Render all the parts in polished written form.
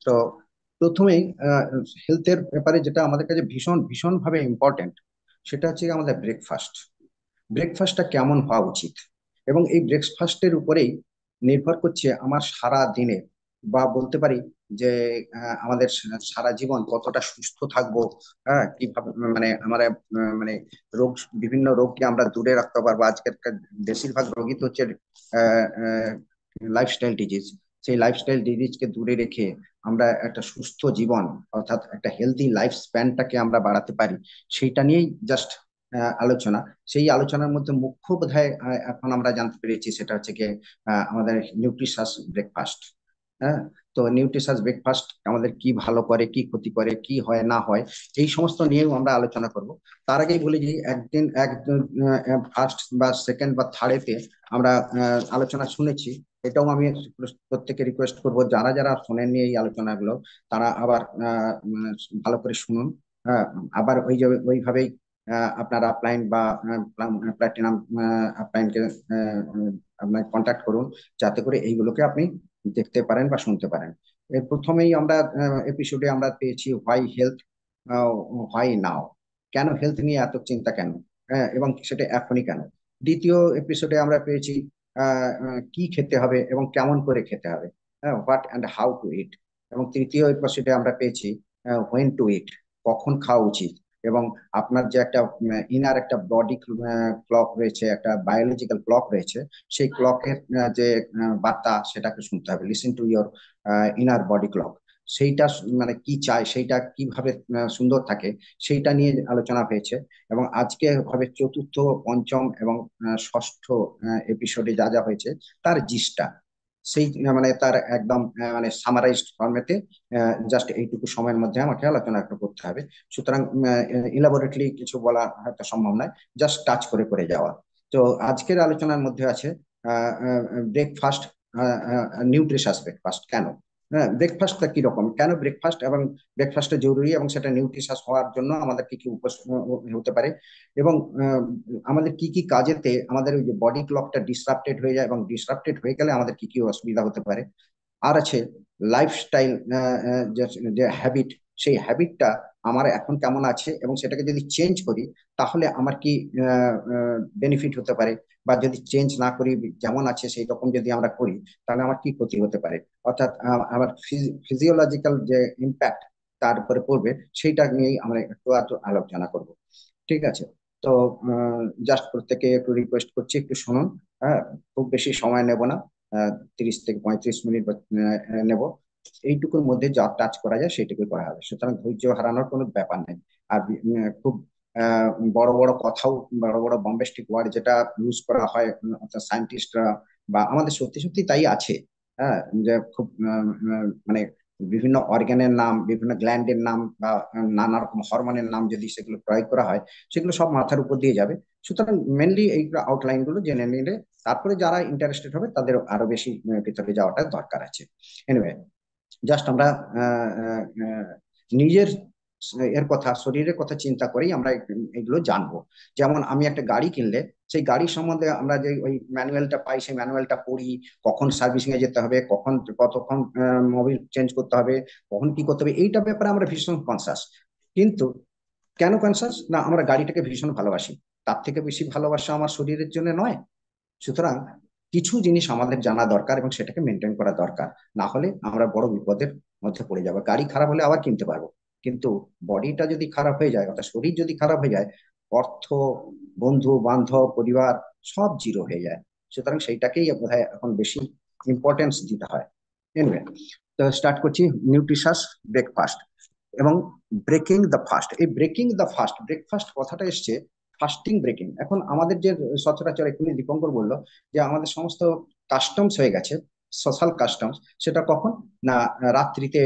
তো প্রথমেই হেলথের ব্যাপারে যেটা আমাদের কাছে ভীষণ ভীষণ ভাবে ইম্পর্টেন্ট, সেটা হচ্ছে আমাদের ব্রেকফাস্ট। ব্রেকফাস্টটা কেমন হওয়া উচিত, এবং এই ব্রেকফাস্টের উপরেই নির্ভর করছে আমার সারা দিনে, বা বলতে পারি যে আমাদের সারা জীবন কতটা সুস্থ থাকবো। হ্যাঁ, কিভাবে মানে আমরা মানে রোগ, বিভিন্ন রোগকে আমরা দূরে রাখতে পারবো। আজকের বেশিরভাগ রোগী তো হচ্ছে লাইফস্টাইল ডিজিজ। সেই লাইফস্টাইল ডিজিজকে দূরে রেখে আমরা একটা সুস্থ জীবন, অর্থাৎ একটা হেলদি লাইফ স্প্যানটাকে আমরা বাড়াতে পারি, সেইটা নিয়েই জাস্ট আলোচনা। সেই আলোচনার মধ্যে মুখ্য বোধহয় এখন আমরা জানতে পেরেছি সেটা হচ্ছে গিয়ে আমাদের নিউট্রিশাস ব্রেকফাস্ট। হ্যাঁ, তো নিউট্রিশাস ব্রেকফাস্ট আমাদের কি ভালো করে, কি ক্ষতি করে, কি হয় না হয়, এই সমস্ত নিয়েও আমরা আলোচনা করব। তার আগেই বলি যে একদিন ফার্স্ট বা সেকেন্ড বা থার্ডেতে আমরা আলোচনা শুনেছি। এটাও আমি প্রত্যেকে রিকোয়েস্ট করব, যারা যারা শোনেননি এই আলোচনাগুলো, তারা আবার ভালো করে শুনুন। হ্যাঁ, আবার ওই যে ওইভাবেই আপনার আপলাইন বা প্ল্যাটিনাম আপলাইনকে আপনার কন্ট্যাক্ট করুন, যাতে করে এইগুলোকে আপনি দেখতে পারেন বা শুনতে পারেন। এর প্রথমেই আমরা এপিসোডে আমরা পেয়েছি হোয়াই হেলথ, হোয়াই নাও, কেন হেলথ নিয়ে এত চিন্তা কেন, এবং সেটা এখনই কেন। দ্বিতীয় এপিসোডে আমরা পেয়েছি কি খেতে হবে এবং কেমন করে খেতে হবে, হোয়াট অ্যান্ড হাউ টু ইট। এবং তৃতীয় এপিসোডে আমরা পেয়েছি হোয়েন টু ইট, কখন খাওয়া উচিত। এবং আপনার যে একটা ইনার একটা বডি ক্লক রয়েছে, একটা বায়োলজিক্যাল ক্লক রয়েছে, সেই ক্লকের যে বার্তা, সেটাকে শুনতে হবে। Listen to your inner body clock. সেইটা মানে কি চাই, সেইটা কিভাবে সুন্দর থাকে, সেইটা নিয়ে আলোচনা হয়েছে। এবং আজকে হবে চতুর্থ, পঞ্চম এবং ষষ্ঠ এপিসোডে যা যা হয়েছে তার জিসটা, সেই মানে তার একদম মানে সামারাইজড ফর্মেতে জাস্ট এইটুকু সময়ের মধ্যে আমাকে আলোচনা একটা করতে হবে। সুতরাং ইলাবোরেটলি কিছু বলা হয়তো সম্ভব নয়, জাস্ট টাচ করে করে যাওয়া। তো আজকের আলোচনার মধ্যে আছে ব্রেকফাস্ট, নিউট্রিশাস ব্রেকফাস্ট কেন, হ্যাঁ ব্রেকফাস্টটা কিরকম, কেন ব্রেকফাস্ট এবং ব্রেকফাস্টটা জরুরি, এবং সেটা নিউট্রিশাস হওয়ার জন্য আমাদের কি কি হতে পারে, এবং আমাদের কি কি কাজেতে আমাদের ওই যে বডি ক্লকটা ডিসরাপ্টেড হয়ে যায়, এবং ডিসরাপ্টেড হয়ে গেলে আমাদের কি কি অসুবিধা হতে পারে। আর আছে লাইফস্টাইল, যে হ্যাবিট, সেই হ্যাবিটটা আমার এখন কেমন আছে, এবং সেটাকে যদি চেঞ্জ করি তাহলে আমার কি বেনিফিট হতে পারে, বা যদি চেঞ্জ না করি, যেমন আছে সেই রকম যদি আমরা করি, তাহলে আমার কি ক্ষতি হতে পারে। অর্থাৎ আমার ফিজিওলজিক্যাল যে ইম্প্যাক্ট তার উপরে পড়বে, সেইটা নিয়েই আমরা একটু আধটু আলোচনা করব। ঠিক আছে? তো জাস্ট প্রত্যেকে একটু রিকোয়েস্ট করছি, একটু শুনুন। হ্যাঁ, খুব বেশি সময় নেব না, 30 থেকে 35 মিনিট নেব। এইটুকুর মধ্যে যা টাচ করা যায় সেইটুকুই করা হবে, সুতরাং ধৈর্য হারানোর কোনো ব্যাপার নেই। আর খুব আহ, বড় বড় কথাও, বড় বড় বম্বেস্টিক ওয়ার্ড যেটা ইউজ করা হয়, অর্থাৎ সায়েন্টিস্টরা বা আমাদের সত্যি সত্যি তাই আছে। হ্যাঁ, যে খুব মানে বিভিন্ন অর্গানের নাম, বিভিন্ন গ্ল্যান্ডের নাম, বা নানা রকম হরমোনের নাম যদি সেগুলো প্রয়োগ করা হয়, সেগুলো সব মাথার উপর দিয়ে যাবে। সুতরাং মেনলি এই আউটলাইন গুলো জেনে নিলে তারপরে যারা ইন্টারেস্টেড হবে তাদের আরো বেশি ভিতরে যাওয়াটা দরকার আছে। এনিওয়ে, জাস্ট আমরা আহ, আহ, আহ, নিজের এর কথা, শরীরের কথা চিন্তা করেই আমরা এগুলো জানবো। যেমন আমি একটা গাড়ি কিনলে, সেই গাড়ির সম্বন্ধে আমরা যে ওই ম্যানুয়ালটা পাই, সেই ম্যানুয়ালটা পড়ি, কখন সার্ভিসিং এ যেতে হবে, কখন কতক্ষণ মোবিল চেঞ্জ করতে হবে, কখন কি করতে হবে, এইটা ব্যাপারে আমরা ভীষণ কনসাস। কিন্তু কেন কনসাস না, আমরা গাড়িটাকে ভীষণ ভালোবাসি, তার থেকে বেশি ভালোবাসা আমার শরীরের জন্য নয়। সুতরাং কিছু জিনিস আমাদের জানা দরকার এবং সেটাকে মেনটেন করা দরকার, না হলে আমরা বড় বিপদের মধ্যে পড়ে যাবো। গাড়ি খারাপ হলে আবার কিনতে পারবো, কিন্তু বডিটা যদি খারাপ হয়ে যায়, অর্থাৎ শরীর যদি খারাপ হয়ে যায়, অর্থ, বন্ধু বান্ধব, পরিবার সব জিরো হয়ে যায়। সুতরাং সেইটাকেই বোধহয় এখন বেশি ইম্পর্টেন্স দিতে হয়। এনিওয়ে, তো স্টার্ট করছি। নিউট্রিশাস ব্রেকফাস্ট এবং ব্রেকিং দ্য ফাস্ট। এই ব্রেকিং দ্য ফাস্ট, ব্রেকফাস্ট কথাটা এসছে ফাস্টিং ব্রেকিং। এখন আমাদের যে সচরাচর এক্ষুনি দীপঙ্কর বললো যে আমাদের সমস্ত কাস্টমস হয়ে গেছে, সোশ্যাল কাস্টমস, সেটা কখন না, রাত্রিতে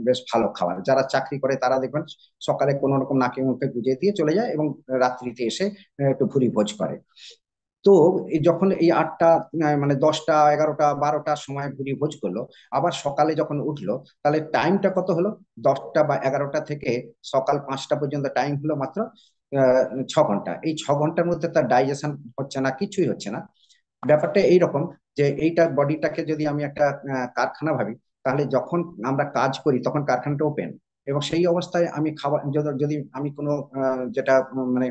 বেশ ভালো খাবার। যারা চাকরি করে তারা দেখবেন সকালে কোনো রকম নাকে মুখে গুজে দিয়ে চলে যায়, এবং রাত্রিতে এসে একটু ভুরি ভোজ করে। তো এই যখন এই 8টা, মানে 10টা, 11টা, 12টার সময় ভুরি ভোজ করলো, আবার সকালে যখন উঠলো, তাহলে টাইমটা কত হলো? 10টা বা 11টা থেকে সকাল 5টা পর্যন্ত টাইম হলো মাত্র 6 ঘন্টা। এই 6 ঘন্টার মধ্যে তার ডাইজেশন হচ্ছে না, কিছুই হচ্ছে না। ব্যাপারটা এইরকম যে এইটা বডিটাকে যদি আমি একটা কারখানা ভাবি, তাহলে যখন আমরা কাজ করি তখন কারখানাটা ওপেন, এবং সেই অবস্থায় আমি খাবার যদি যদি আমি কোনো যেটা মানে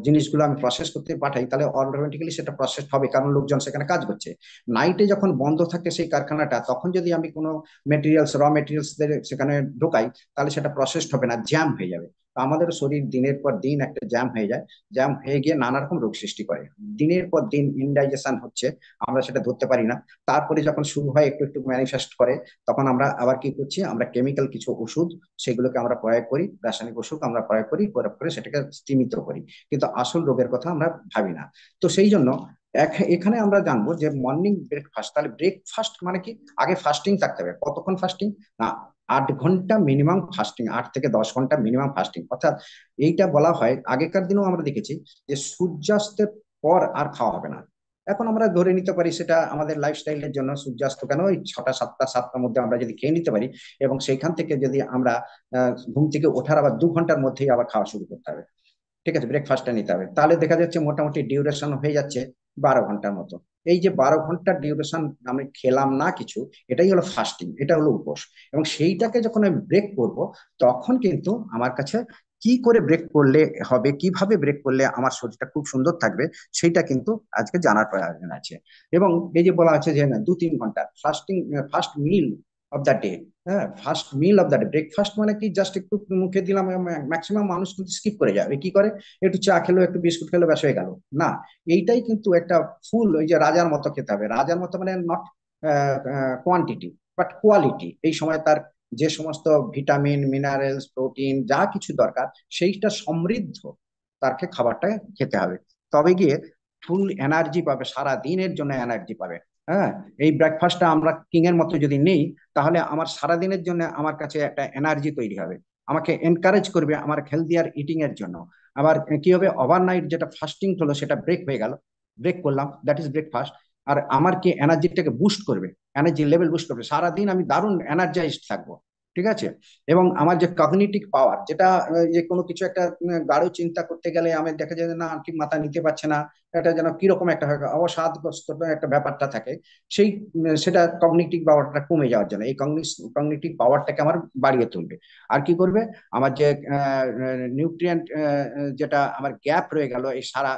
জিনিসগুলো আমি প্রসেস করতে পাঠাই, তাহলে অটোমেটিক্যালি সেটা প্রসেস হবে, কারণ লোকজন সেখানে কাজ করছে। নাইটে যখন বন্ধ থাকে সেই কারখানাটা, তখন যদি আমি কোনো মেটেরিয়ালস র মেটেরিয়ালস সেখানে ঢোকাই, তাহলে সেটা প্রসেসড হবে না, জ্যাম হয়ে যাবে। তো আমাদের শরীর দিনের পর দিন একটা জ্যাম হয়ে যায়, জ্যাম হয়ে গিয়ে নানা রকম রোগ সৃষ্টি করে। দিনের পর দিন ইনডাইজেশন হচ্ছে, আমরা সেটা ধরতে পারি না। তারপরে যখন শুরু হয় একটু একটু ম্যানিফেস্ট করে, তখন আমরা আবার কি করছি, আমরা কেমিক্যাল কিছু ওষুধ সেগুলোকে আমরা প্রয়োগ করি, রাসায়নিক ওষুধ আমরা প্রয়োগ করে সেটাকে স্তীমিত করি, কিন্তু আসল রোগের কথা আমরা ভাবি না। তো সেই জন্য এখানে আমরা জানবো যে মর্নিং ব্রেকফাস্ট, তাহলে ব্রেকফাস্ট মানে কি? আগে ফাস্টিং থাকতে হবে। কতক্ষণ ফাস্টিং? না, 8 ঘন্টা মিনিমাম ফাস্টিং, 8 থেকে 10 ঘন্টা মিনিমাম ফাস্টিং। অর্থাৎ এইটা বলা হয়, আগেকার দিনেও আমরা দেখেছি যে সূর্যাস্তের পর আর খাওয়া হবে না। এখন আমরা ধরে নিতে পারি সেটা আমাদের লাইফস্টাইলের জন্য সূর্যাস্ত কেন, ওই 6টা 7টার মধ্যে আমরা যদি খেয়ে নিতে পারি, এবং সেইখান থেকে যদি আমরা ঘুম থেকে ওঠার আবার 2 ঘন্টার মধ্যেই আবার খাওয়া শুরু করতে হবে, ঠিক আছে, ব্রেকফাস্টটা নিতে হবে, তাহলে দেখা যাচ্ছে মোটামুটি ডিউরেশন হয়ে যাচ্ছে 12 ঘন্টার মতো। এই যে 12 ঘন্টার ডিউরেশন আমি খেলাম না কিছু, এটাই হলো ফাস্টিং, এটা হলো উপোস। এবং সেইটাকে যখন আমি ব্রেক করব, তখন কিন্তু আমার কাছে কি করে ব্রেক করলে হবে, কিভাবে ব্রেক করলে আমার শরীরটা খুব সুন্দর থাকবে, সেইটা কিন্তু আজকে জানার প্রয়োজন আছে। এবং এই যে বলা আছে যে না 2-3 ঘন্টা fasting, first meal of the day. হ্যাঁ, first meal of the day, breakfast মানে কি? জাস্ট একটু মুখে দিলাম। ম্যাক্সিমাম মানুষ কিন্তু স্কিপ করে যাবে, কি করে, একটু চা খেলো, একটু বিস্কুট খেলো, ব্যাস হয়ে গেল। না, এইটাই কিন্তু একটা ফুল, ওই যে রাজার মতো খেতে হবে। রাজার মতো মানে নট কোয়ান্টিটি বাট কোয়ালিটি। এই সময় তার যে সমস্ত ভিটামিন, মিনারেলস, প্রোটিন যা কিছু দরকার, সেইটা সমৃদ্ধ তাকে খাবারটা খেতে হবে। তবে গিয়ে ফুল এনার্জি পাবে, সারা দিনের জন্য এনার্জি পাবে। হ্যাঁ, এই ব্রেকফাস্টটা আমরা কিং এর মতো যদি নেই, তাহলে আমার সারা দিনের জন্য আমার কাছে একটা এনার্জি তৈরি হবে, আমাকে এনকারেজ করবে আমার হেলদিয়ার ইটিং এর জন্য। আবার কি হবে, ওভারনাইট যেটা ফাস্টিং হলো সেটা ব্রেক হয়ে গেল, ব্রেক করলাম, দ্যাট ইজ ব্রেকফাস্ট। আর আমার কি এনার্জিটাকে বুস্ট করবে, এনার্জি লেভেল বুস্ট করবে, সারাদিন আমি দারুণ এনার্জাইজড থাকবো, ঠিক আছে। এবং আমার যে কগনিটিভ পাওয়ার, যেটা যে কোনো কিছু একটা গাঢ় চিন্তা করতে গেলে আমি দেখা যায় যে না ঠিক মাথা নিতে পারছে না, এটা যেন কিরকম একটা অবসাদগ্রস্ত একটা ব্যাপারটা থাকে, সেই সেটা কগনিটিভ পাওয়ারটা কমে যাওয়ার জন্য এই কগনিটিভ পাওয়ারটাকে আমার বাড়িয়ে তুলবে। আর কি করবে, আমার যে নিউট্রিয়েন্ট যেটা আমার গ্যাপ রয়ে গেল এই সারা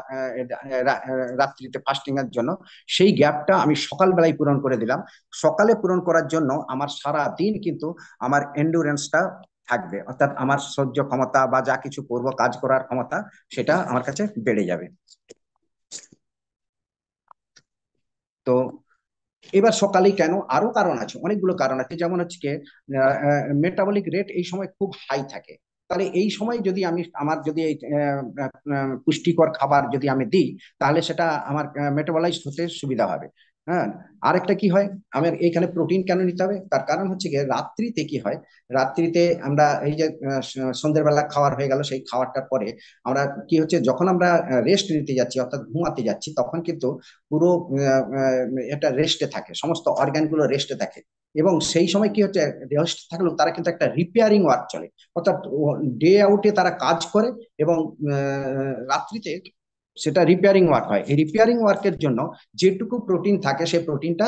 রাত্রিতে ফাস্টিং এর জন্য, সেই গ্যাপটা আমি সকালবেলায় পূরণ করে দিলাম। সকালে পূরণ করার জন্য আমার সারা দিন কিন্তু আমার এন্ডুরেন্সটা থাকবে, অর্থাৎ আমার সহ্য ক্ষমতা বা যা কিছু করব কাজ করার ক্ষমতা, সেটা আমার কাছে বেড়ে যাবে। তো এবার সকালেই কেন, আরো কারণ আছে, অনেকগুলো কারণ আছে। যেমন হচ্ছে কি, মেটাবলিক রেট এই সময় খুব হাই থাকে। তাহলে এই সময় যদি আমি আমার যদি এই পুষ্টিকর খাবার যদি আমি দিই, তাহলে সেটা আমার মেটাবলাইজ হতে সুবিধা হবে। হ্যাঁ, আরেকটা কি হয়, আমার এইখানে প্রোটিন কেন নিতে হবে, তার কারণ হচ্ছে গিয়ে রাত্রিতে কি হয়, রাত্রিতে আমরা এই যে সন্ধ্যের বেলা খাওয়ার হয়ে গেল, সেই খাওয়ারটার পরে আমরা কি হচ্ছে, যখন আমরা রেস্ট নিতে যাচ্ছি অর্থাৎ ঘুমাতে যাচ্ছি, তখন কিন্তু পুরো এটা রেস্টে থাকে, সমস্ত অর্গান গুলো রেস্টে থাকে। এবং সেই সময় কি হচ্ছে, রেস্ট থাকলেও তারা কিন্তু একটা রিপেয়ারিং ওয়ার্ক চলে, অর্থাৎ ডে আউটে তারা কাজ করে, এবং রাত্রিতে সেটা রিপেয়ারিং ওয়ার্ক হয়। এই রিপেয়ারিং ওয়ার্কের জন্য যেটুকু প্রোটিন থাকে সেই প্রোটিনটা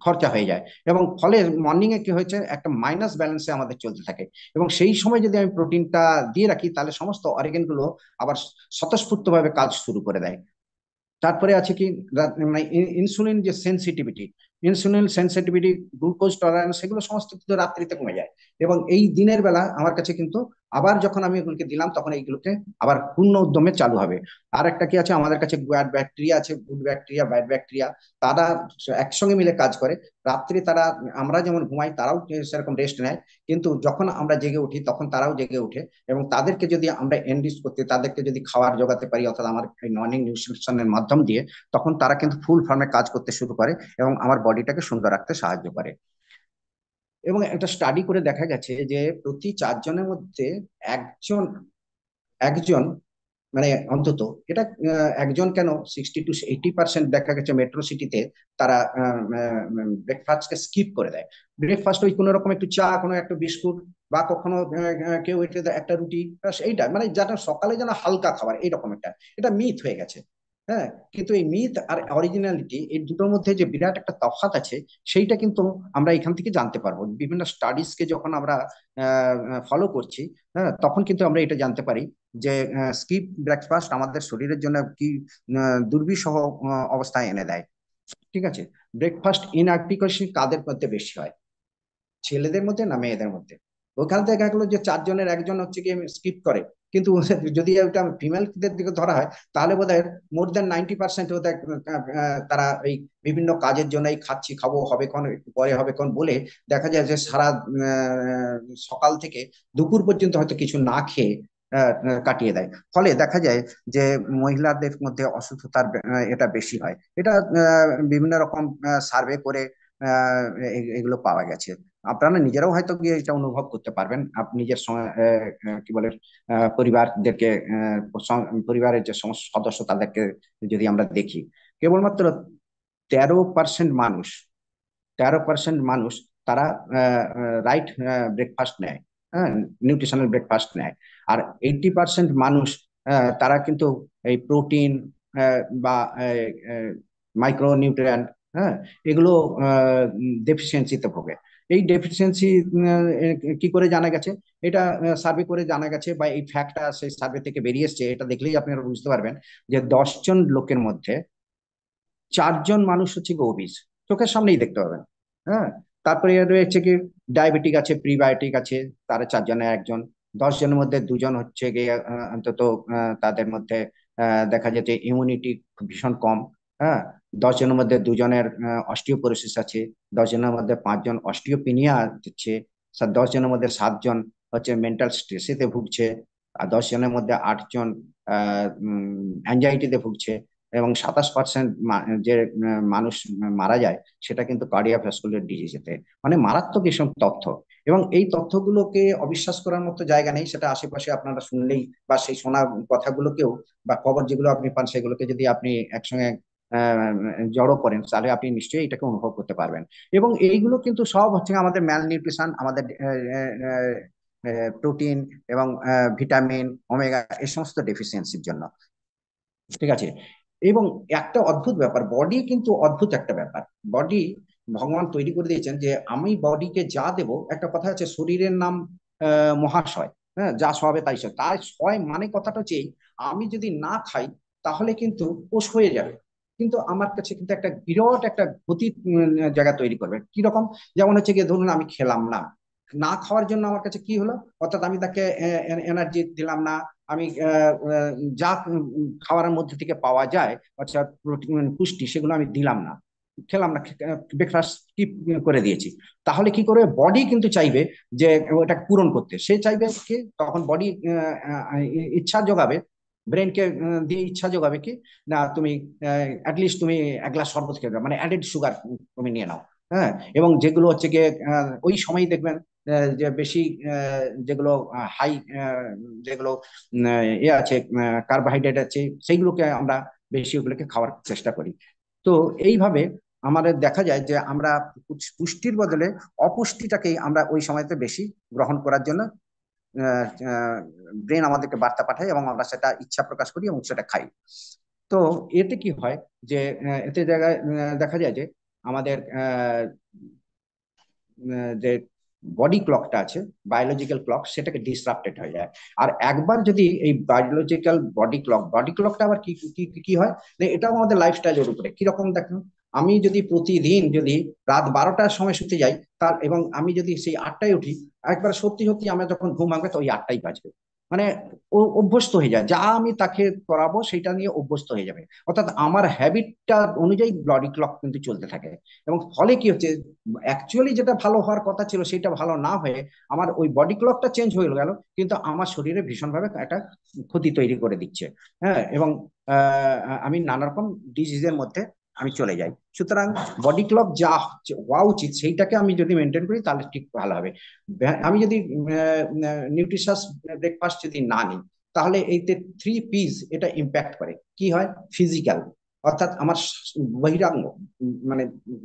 খরচা হয়ে যায়, এবং ফলে মর্নিং এ কি হয়েছে, একটা মাইনাস ব্যালেন্সে আমাদের চলতে থাকে। এবং সেই সময় যদি আমি প্রোটিনটা দিয়ে রাখি, তাহলে সমস্ত অর্গান গুলো আবার স্বতঃস্ফূর্ত ভাবে কাজ শুরু করে দেয়। তারপরে আছে কি, মানে ইনসুলিন যে sensitivity, insulin sensitivity, glucose tolerance, সেগুলো সমস্ত কিন্তু রাত্রিতে কমে যায়। এবং এই দিনের বেলা আমার কাছে কিন্তু আবার যখন আমি এগুলোকে দিলাম, তখন এইগুলোকে আবার পূর্ণ উদ্যমে চালু হবে। আর একটা কি আছে, আমাদের কাছে ব্যাড ব্যাকটেরিয়া আছে, গুড ব্যাকটেরিয়া, ব্যাড ব্যাকটেরিয়া, তারা একসঙ্গে মিলে কাজ করে। রাত্রে তারা, আমরা যেমন ঘুমাই তারাও সেরকম রেস্ট নেয়, কিন্তু যখন আমরা জেগে উঠি তখন তারাও জেগে উঠে। এবং তাদেরকে যদি আমরা এনরিচ করতে, তাদেরকে যদি খাবার জোগাতে পারি, অর্থাৎ আমার এই মর্নিং নিউট্রিশনের মাধ্যম দিয়ে, তখন তারা কিন্তু ফুল ফর্মে কাজ করতে শুরু করে, এবং আমার বডিটাকে সুন্দর রাখতে সাহায্য করে। এবং একটা স্টাডি করে দেখা গেছে যে প্রতি 4 জনের মধ্যে একজন একজন মানে অন্তত, এটা একজন কেন, 60 to 80% দেখা গেছে মেট্রো সিটিতে তারা ব্রেকফাস্টকে স্কিপ করে দেয়। ব্রেকফাস্ট ওই কোনো রকম একটু চা, কোনো একটা বিস্কুট, বা কখনো কেউ এটা একটা রুটি, এইটা মানে যেটা সকালে যেন হালকা খাবার, এইরকম একটা, এটা মিথ হয়ে গেছে। হ্যাঁ, কিন্তু এই মিথ আর অরিজিনালিটি এই দুটোর মধ্যে যে বিরাট একটা তফাৎ আছে, সেইটা কিন্তু আমরা এখান থেকে জানতে পারবো। বিভিন্ন স্টাডিজকে যখন আমরা ফলো করছি, হ্যাঁ, তখন কিন্তু আমরা এটা জানতে পারি যে স্কিপ ব্রেকফাস্ট আমাদের শরীরের জন্য কি দুর্বিষহ অবস্থায় এনে দেয়। ঠিক আছে, ব্রেকফাস্ট ইনঅ্যাডকুয়েসি কাদের মধ্যে বেশি হয়, ছেলেদের মধ্যে না মেয়েদের মধ্যে? ওখান থেকে দেখা গেলো যে চারজনের একজন হচ্ছে কি স্কিপ করে, কিন্তু যদি ওটা ফিমেলদের দিকে ধরা হয়, তাহলে বোধহয় মোর দ্যান 90% ওদের তারা এই বিভিন্ন কাজের জন্য এই খাচ্ছি খাবো হবে কোন একটু পরে হবে কোন বলে দেখা যায় যে সারা সকাল থেকে দুপুর পর্যন্ত হয়তো কিছু না খেয়ে কাটিয়ে দেয়। ফলে দেখা যায় যে মহিলাদের মধ্যে অসুস্থতার এটা বেশি হয়। এটা বিভিন্ন রকম সার্ভে করে আহ, এগুলো পাওয়া গেছে। আপনারা নিজেরাও হয়তো গিয়ে এটা অনুভব করতে পারবেন। আপনি নিজের কি বলে পরিবারদেরকে পরিবারের যে সমস্ত সদস্য তাদেরকে যদি আমরা দেখি, কেবলমাত্র 13% মানুষ, 13% মানুষ তারা রাইট ব্রেকফাস্ট নেয়, হ্যাঁ, নিউট্রিশনাল ব্রেকফাস্ট নেয়। আর 80% মানুষ তারা কিন্তু এই প্রোটিন বা মাইক্রো নিউট্রিয়েন্ট, হ্যাঁ, এগুলো ডেফিসিয়েন্সিতে ভোগে। এই ডেফিসিয়েন্সি কি করে জানা গেছে? এটা সার্ভে করে জানা গেছে, বা এই ফ্যাক্টটা সেই সার্ভে থেকে বেরিয়ে এসছে। এটা দেখলেই আপনারা বুঝতে পারবেন যে 10 জন লোকের মধ্যে 4 জন মানুষ হচ্ছে ওবিস, চোখের সামনেই দেখতে পাবেন। হ্যাঁ, তারপরে রয়েছে কি ডায়াবেটিক আছে, প্রিবায়োটিক আছে, তারা 4 জনের একজন। 10 জনের মধ্যে 2 জন হচ্ছে গিয়ে অন্তত তাদের মধ্যে দেখা যাচ্ছে ইমিউনিটি ভীষণ কম। হ্যাঁ, 10 জনের মধ্যে 2 জনের অস্টিওপোরোসিস আছে, 10 জনের মধ্যে 5 জন অস্টিওপিনিয়া হচ্ছে, 10 জনের মধ্যে 7 জন হচ্ছে মেন্টাল স্ট্রেসেতে ভুগছে, আর 10 জনের মধ্যে 8 জন অ্যাংজাইটিতে ভুগছে, এবং 27% যে মানুষ মারা যায় সেটা কিন্তু কার্ডিওভাস্কুলার ডিজিজেতে। মানে মারাত্মক এসব তথ্য। এবং এই তথ্যগুলোকে অবিশ্বাস করার মতো জায়গা নেই, সেটা আশেপাশে আপনারা শুনলেই বা সেই শোনা কথাগুলোকেও বা খবর যেগুলো আপনি পান সেগুলোকে যদি আপনি একসঙ্গে আহ জড়ো করেন, তাহলে আপনি নিশ্চয়ই এটাকে অনুভব করতে পারবেন। এবং এইগুলো কিন্তু সব হচ্ছে আমাদের ম্যাল নিউট্রিশন, আমাদের প্রোটিন এবং ভিটামিন ওমেগা এই সমস্ত ডেফিসিয়েন্সির জন্য। ঠিক আছে। এবং একটা অদ্ভুত ব্যাপার, বডি কিন্তু অদ্ভুত একটা ব্যাপার। বডি ভগবান তৈরি করে দিয়েছেন যে আমি বডিকে যা দেব, একটা কথা আছে শরীরের নাম মহাশয়। হ্যাঁ, যা সবে তাই সয়। তাই সয় মানে কথাটা হচ্ছে আমি যদি না খাই তাহলে কিন্তু পোষ হয়ে যাবে, কিন্তু আমার কাছে কিন্তু একটা বিরাট একটা ক্ষতি জায়গা তৈরি করবে। কিরকম? যেমন হচ্ছে গিয়ে ধরুন আমি খেলাম না, না খাওয়ার জন্য আমার কাছে কি হলো, অর্থাৎ আমি তাকে এনার্জি দিলাম না। আমি যা খাওয়ার মধ্যে থেকে পাওয়া যায়, অর্থাৎ প্রোটিন পুষ্টি, সেগুলো আমি দিলাম না, খেলাম না, ব্রেকফাস্ট স্কিপ করে দিয়েছি। তাহলে কি করে বডি কিন্তু চাইবে যে ওটা পূরণ করতে, সে চাইবে কি তখন বডি ইচ্ছা যোগাবে, ব্রেনকে দিয়ে ইচ্ছা যোগাবে কি না তুমি অ্যাটলিস্ট তুমি 1 গ্লাস শরবত খেয়ে দাও, মানে অ্যাডেড সুগার তুমি নিয়ে নাও। হ্যাঁ, এবং যেগুলো হচ্ছে গিয়ে ওই সময় দেখবেন যে বেশি যেগুলো হাই যেগুলো এ আছে, কার্বোহাইড্রেট আছে, সেইগুলোকে আমরা বেশি ওগুলোকে খাওয়ার চেষ্টা করি। তো এইভাবে আমাদের দেখা যায় যে আমরা পুষ্টির বদলে অপুষ্টিটাকেই আমরা ওই সময়তে বেশি গ্রহণ করার জন্য ব্রেন আমাদেরকে বার্তা পাঠায়, এবং আমরা সেটা ইচ্ছা প্রকাশ করি এবং সেটা খাই। তো এতে কি হয় যে এতে জায়গায় দেখা যায় যে আমাদের যে বডি ক্লকটা আছে, বায়োলজিক্যাল ক্লক, সেটাকে ডিসরাপ্টেড হয়ে যায়। আর একবার যদি এই বায়োলজিক্যাল বডি ক্লকটা আবার কি কি কি হয়, এটাও আমাদের লাইফস্টাইলের উপরে কিরকম দেখেন। আমি যদি প্রতিদিন যদি রাত 12টার সময় শুতে যাই, তার এবং আমি যদি সেই 8টায় উঠি, একবার সত্যি সত্যি আমার যখন ঘুম ভাঙবে তো ওই 8টাই বাজবে। মানে ও অভ্যস্ত হয়ে যায়, যা আমি তাকে করাবো সেটা নিয়ে অভ্যস্ত হয়ে যাবে। অর্থাৎ আমার হ্যাবিটটা অনুযায়ী বডি ক্লক কিন্তু চলতে থাকে। এবং ফলে কি হচ্ছে, অ্যাকচুয়ালি যেটা ভালো হওয়ার কথা ছিল সেটা ভালো না হয়ে আমার ওই বডি ক্লকটা চেঞ্জ হয়ে গেল, কিন্তু আমার শরীরে ভীষণভাবে একটা ক্ষতি তৈরি করে দিচ্ছে। হ্যাঁ, এবং আমি নানা রকম ডিজিজের মধ্যে আমি চলে যাই। সুতরাং বডি ক্লক যা হওয়া উচিত সেইটাকে আমি যদি মেনটেন করি তাহলে ঠিক ভালো হবে। আমি যদি নিউট্রিশাস ব্রেকফাস্ট যদি না নিই, তাহলে এইতে 3 P's এটা ইম্প্যাক্ট করে। কি হয়? ফিজিক্যাল, অর্থাৎ আমার বহিরাঙ্গ, মানে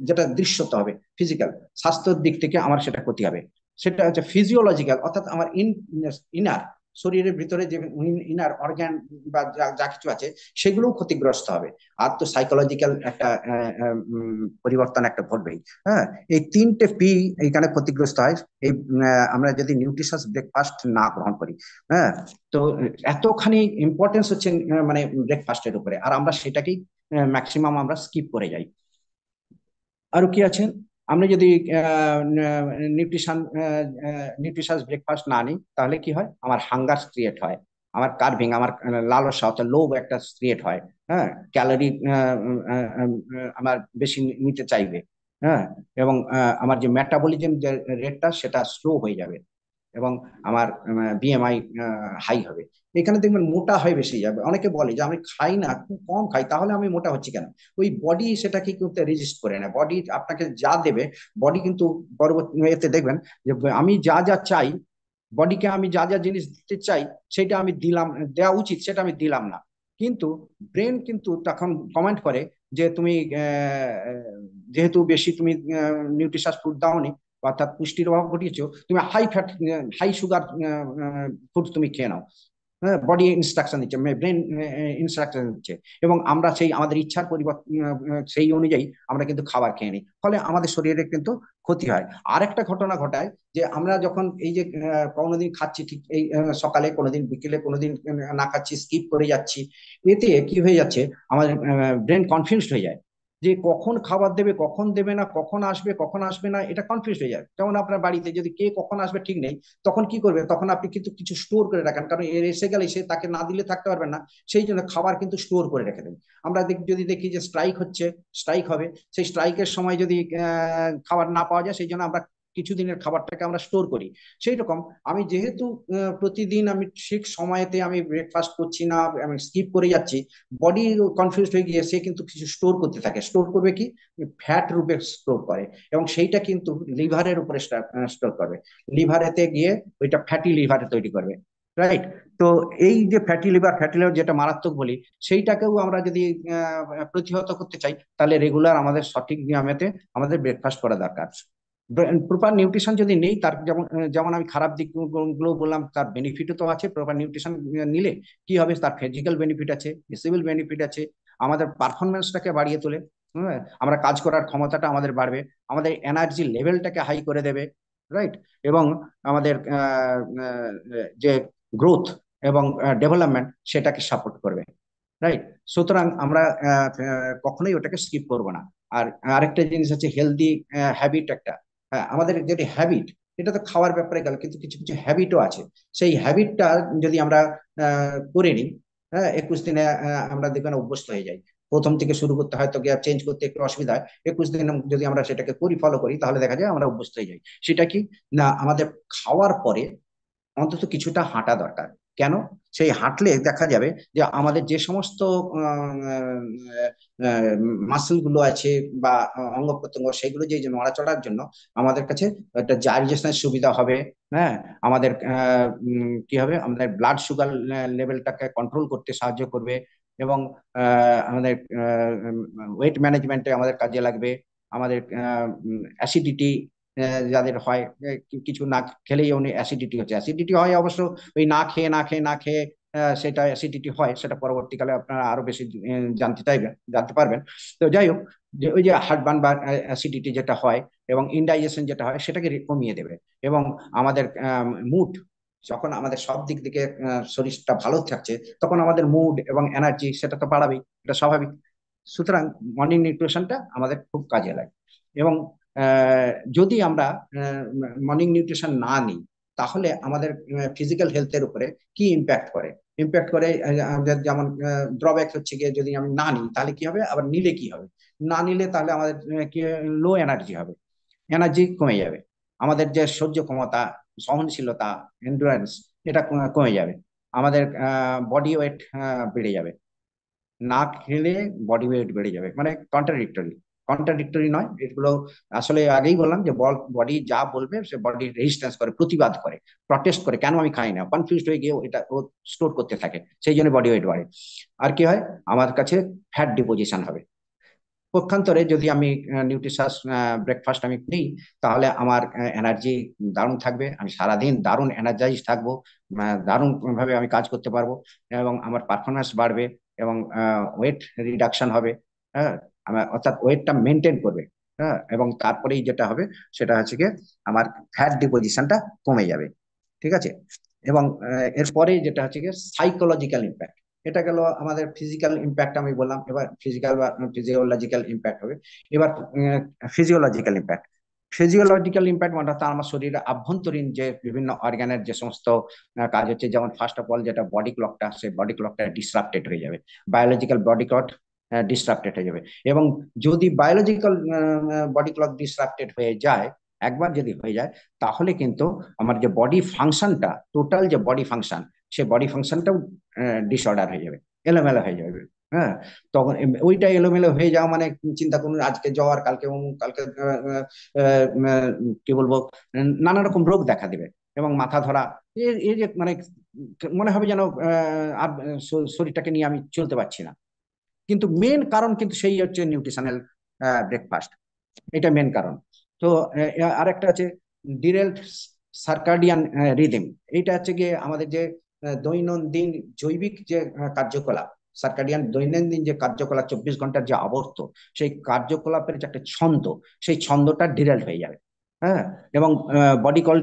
যেটা দৃশ্যত হবে ফিজিক্যাল, স্বাস্থ্যের দিক থেকে আমার সেটা ক্ষতি হবে। সেটা হচ্ছে ফিজিওলজিক্যাল, অর্থাৎ আমার ইনার শরীরের ভিতরে যে ইনার অর্গান বা যা যা কিছু আছে সেগুলোও ক্ষতিগ্রস্ত হবে। আর তো সাইকোলজিক্যাল একটা পরিবর্তন একটা ঘটবেই। হ্যাঁ, এই তিনটে পি এইখানে ক্ষতিগ্রস্ত হয় এই আমরা যদি নিউট্রিশাস ব্রেকফাস্ট না গ্রহণ করি। হ্যাঁ, তো এতখানি ইম্পর্টেন্স হচ্ছে মানে ব্রেকফাস্টের উপরে, আর আমরা সেটাকেই ম্যাক্সিমাম আমরা স্কিপ করে যাই। আরো কি আছে, আমরা যদি নিউট্রিশন নিউট্রিশাস ব্রেকফাস্ট না নিই তাহলে কি হয়, আমার হাঙ্গার ক্রিয়েট হয়, আমার কার্ভিং, আমার লালসা অর্থাৎ লোভ একটা ক্রিয়েট হয়। হ্যাঁ, ক্যালোরি আমার বেশি নিতে চাইবে। হ্যাঁ, এবং আমার যে মেটাবলিজম যে রেটটা সেটা স্লো হয়ে যাবে, এবং আমার বিএমআই হাই হবে। এখানে দেখবেন মোটা হয় বেশি যাবে। অনেকে বলে যে আমি খাই না, খুব কম খাই, তাহলে আমি মোটা হচ্ছি কেন? ওই বডি সেটাকে কিন্তু রেজিস্ট করে না। বডি আপনাকে যা দেবে, বডি কিন্তু পরবর্তী এতে দেখবেন যে আমি যা যা চাই, বডিকে আমি যা যা জিনিস দিতে চাই সেটা আমি দিলাম, দেওয়া উচিত সেটা আমি দিলাম না। কিন্তু ব্রেন কিন্তু তখন কমেন্ট করে যে তুমি যেহেতু বেশি তুমি নিউট্রিশাস ফুড দাওনি, অর্থাৎ পুষ্টির অভাব ঘটিয়েছো, তুমি high fat high sugar food তুমি খেয়ে নাও। হ্যাঁ, বডি ইনস্ট্রাকশন দিচ্ছে, ব্রেন ইনস্ট্রাকশন দিচ্ছে, এবং আমরা সেই আমাদের ইচ্ছার পরিবর্তন সেই অনুযায়ী আমরা কিন্তু খাবার খেয়ে নিই, ফলে আমাদের শরীরে কিন্তু ক্ষতি হয়। আরেকটা ঘটনা ঘটায় যে আমরা যখন এই যে কোনোদিন খাচ্ছি ঠিক এই সকালে, কোনোদিন বিকেলে, কোনোদিন না খাচ্ছি, স্কিপ করে যাচ্ছি, এতে কি হয়ে যাচ্ছে, আমাদের ব্রেন কনফিউজড হয়ে যায় যে কখন খাবার দেবে, কখন দেবে না, কখন আসবে, কখন আসবে না, এটা কনফিউজ হয়ে যায়। যেমন আপনার বাড়িতে যদি কে কখন আসবে ঠিক নেই, তখন কি করবে, তখন আপনি কিন্তু কিছু স্টোর করে রাখেন, কারণ এর এসে গেলে সে তাকে না দিলে থাকতে পারবেন না। সেই জন্য খাবার কিন্তু স্টোর করে রেখে দেন। আমরা যদি দেখি যে স্ট্রাইক হচ্ছে, স্ট্রাইক হবে, সেই স্ট্রাইকের সময় যদি খাবার না পাওয়া যায়, সেই জন্য আমরা কিছুদিনের খাবারটাকে আমরা স্টোর করি। সেই রকম আমি যেহেতু প্রতিদিন আমি ঠিক সময়তে আমি ব্রেকফাস্ট করছি না, আমি স্কিপ করে যাচ্ছি, বডি কনফিউজ হয়ে গিয়ে সে কিন্তু কিছু স্টোর করতে থাকে। স্টোর করবে কি, ফ্যাট রূপে স্টোর করে, এবং সেইটা কিন্তু লিভারের উপরে স্টোর করবে। লিভারেতে গিয়ে ওইটা ফ্যাটি লিভার তৈরি করবে। রাইট? তো এই যে ফ্যাটি লিভার যেটা মারাত্মক বলি, সেইটাকেও আমরা যদি প্রতিহত করতে চাই, তাহলে রেগুলার আমাদের সঠিক নিয়মেতে আমাদের ব্রেকফাস্ট করা দরকার। প্রপার নিউট্রিশন যদি নেই, তার যেমন যেমন আমি খারাপ দিকগুলো বললাম, তার বেনিফিটও তো আছে। প্রপার নিউট্রিশন নিলে কি হবে, তার ফিজিক্যাল বেনিফিট আছে, ভিজিবল বেনিফিট আছে, আমাদের পারফরমেন্সটাকে বাড়িয়ে তোলে। হ্যাঁ, আমরা কাজ করার ক্ষমতাটা আমাদের বাড়বে, আমাদের এনার্জি লেভেলটাকে হাই করে দেবে। রাইট? এবং আমাদের যে গ্রোথ এবং ডেভেলপমেন্ট সেটাকে সাপোর্ট করবে। রাইট? সুতরাং আমরা কখনোই ওটাকে স্কিপ করব না। আর আরেকটা জিনিস হচ্ছে হেলদি হ্যাবিট একটা। হ্যাঁ, আমাদের যেটি হ্যাবিট, এটা তো খাওয়ার ব্যাপারে গেল, কিন্তু কিছু কিছু হ্যাবিটও আছে। সেই হ্যাবিটটা যদি আমরা করে নিই, হ্যাঁ, 21 দিনে আমরা দেখবেন অভ্যস্ত হয়ে যাই। প্রথম থেকে শুরু করতে হয়তো গ্যাপ চেঞ্জ করতে একটু অসুবিধা হয়, 21 দিন যদি আমরা সেটাকে ফলো করি, তাহলে দেখা যায় আমরা অভ্যস্ত হয়ে যাই। সেটা কি না, আমাদের খাওয়ার পরে অন্তত কিছুটা হাঁটা দরকার। কেন? সেই হাঁটলে দেখা যাবে যে আমাদের যে সমস্ত মাসেল গুলো আছে বা অঙ্গ প্রত্যঙ্গ, সেগুলো যে যে নড়াচড়ার জন্য আমাদের কাছে একটা ডাইজেশনের সুবিধা হবে। হ্যাঁ, আমাদের কি হবে, আমাদের ব্লাড সুগার লেভেলটাকে কন্ট্রোল করতে সাহায্য করবে, এবং আমাদের ওয়েট ম্যানেজমেন্টে আমাদের কাজে লাগবে। আমাদের অ্যাসিডিটি যাদের হয়, কিছু না খেলেই উনি অ্যাসিডিটি হচ্ছে, অ্যাসিডিটি হয় অবশ্য ওই না খেয়ে সেটা অ্যাসিডিটি হয়, সেটা পরবর্তীকালে আপনারা আরো বেশি জানতে পারবেন। তো যাই হোক, যে ওই যে হার্টবার্ন বা অ্যাসিডিটি যেটা হয় এবং ইনডাইজেশন যেটা হয়, সেটাকে কমিয়ে দেবে। এবং আমাদের মুড, যখন আমাদের সব দিক থেকে শরীরটা ভালো থাকছে, তখন আমাদের মুড এবং এনার্জি সেটা তো বাড়াবেই, এটা স্বাভাবিক। সুতরাং মর্নিং নিউট্রিশনটা আমাদের খুব কাজে লাগে। এবং যদি আমরা মর্নিং নিউট্রিশন না নিই, তাহলে আমাদের ফিজিক্যাল হেলথের উপরে কি ইম্প্যাক্ট করে আমাদের যেমন ড্রব্যাক হচ্ছে গিয়ে, যদি আমি না নিই তাহলে কি হবে, আবার নিলে কি হবে। না নিলে তাহলে আমাদের কি লো এনার্জি হবে, এনার্জি কমে যাবে, আমাদের যে সহ্য ক্ষমতা, সহনশীলতা, এন্ডুরেন্স, এটা কমে যাবে, আমাদের বডি ওয়েট বেড়ে যাবে। না খেলে বডি ওয়েট বেড়ে যাবে, মানে কন্ট্রাডিক্টরি নয় এগুলো। আসলে আগেই বললাম যে বডি যা বলবে, সে বডি রেজিস্ট্যান্স করে, প্রতিবাদ করে, প্রটেস্ট করে, কেন আমি খাই না, কনফিউজ হয়ে গিয়ে এটা ও স্টোর করতে থাকে, সেই জন্য বডি ওয়েট বাড়ে। আর কি হয়, আমার কাছে ফ্যাট ডিপোজিশন হবে। পক্ষান্তরে যদি আমি নিউট্রিশাস ব্রেকফাস্ট আমি নিই, তাহলে আমার এনার্জি দারুণ থাকবে, আমি সারাদিন দারুণ এনার্জাইজ থাকবো, দারুণ ভাবে আমি কাজ করতে পারবো, এবং আমার পারফরমেন্স বাড়বে, এবং ওয়েট রিডাকশন হবে। হ্যাঁ, অর্থাৎ ওয়েটটা মেনটেন করবে। হ্যাঁ, এবং তারপরেই যেটা হবে সেটা হচ্ছে গিয়ে আমার ফ্যাট ডিপোজিশনটা কমে যাবে। ঠিক আছে। এবং এরপরে যেটা হচ্ছে গিয়ে সাইকোলজিক্যাল ইম্প্যাক্ট। এটা গেল আমাদের ফিজিক্যাল ইম্প্যাক্ট, আমি বললাম। এবার ফিজিক্যাল বা ফিজিওলজিক্যাল ইম্প্যাক্ট হবে। এবার ফিজিওলজিক্যাল ইম্প্যাক্ট। ফিজিওলজিক্যাল ইম্প্যাক্ট মানে হচ্ছে আমার শরীরের আভ্যন্তরীণ যে বিভিন্ন অর্গানের যে সমস্ত কাজ হচ্ছে, যেমন ফার্স্ট অফ অল যেটা বডি ক্লকটা, সেই বডি ক্লকটা ডিসরাপ্টেড হয়ে যাবে। বায়োলজিক্যাল বডি ক্লক ডিসরাপ্টেড হয়ে যাবে। এবং যদি বায়োলজিক্যাল বডি ক্লক ডিসরাপ্টেড হয়ে যায়, একবার যদি হয়ে যায়, তাহলে কিন্তু আমার যে বডি ফাংশনটা, টোটাল যে বডি ফাংশন, সে বডি ফাংশনটাও ডিসঅর্ডার হয়ে যাবে, এলোমেলো হয়ে যাবে। হ্যাঁ, তখন ওইটা এলোমেলো হয়ে যাওয়া মানে চিন্তা করুন, আজকে জ্বর, কালকে অমুক, কালকে কি বলবো, নানা রকম রোগ দেখা দেবে, এবং মাথা ধরা। এই যে মানে মনে হবে যেন আর শরীরটাকে নিয়ে আমি চলতে পারছি না। কিন্তু মেন কারণ কিন্তু সেই হচ্ছে নিউট্রিশনাল ব্রেকফাস্ট, এটা মেন কারণ। তো আরেকটা আছে ডিরেল্ট সার্কাডিয়ান রিদম। এইটা হচ্ছে গিয়ে আমাদের যে দৈনন্দিন জৈবিক যে কার্যকলাপ, সার্কাডিয়ান দৈনন্দিন যে কার্যকলাপ, 24 ঘন্টার যে আবর্ত, সেই কার্যকলাপের যে একটা ছন্দ, সেই ছন্দটা ডিরেল্ট হয়ে যাবে। হ্যাঁ, এবং বডি কল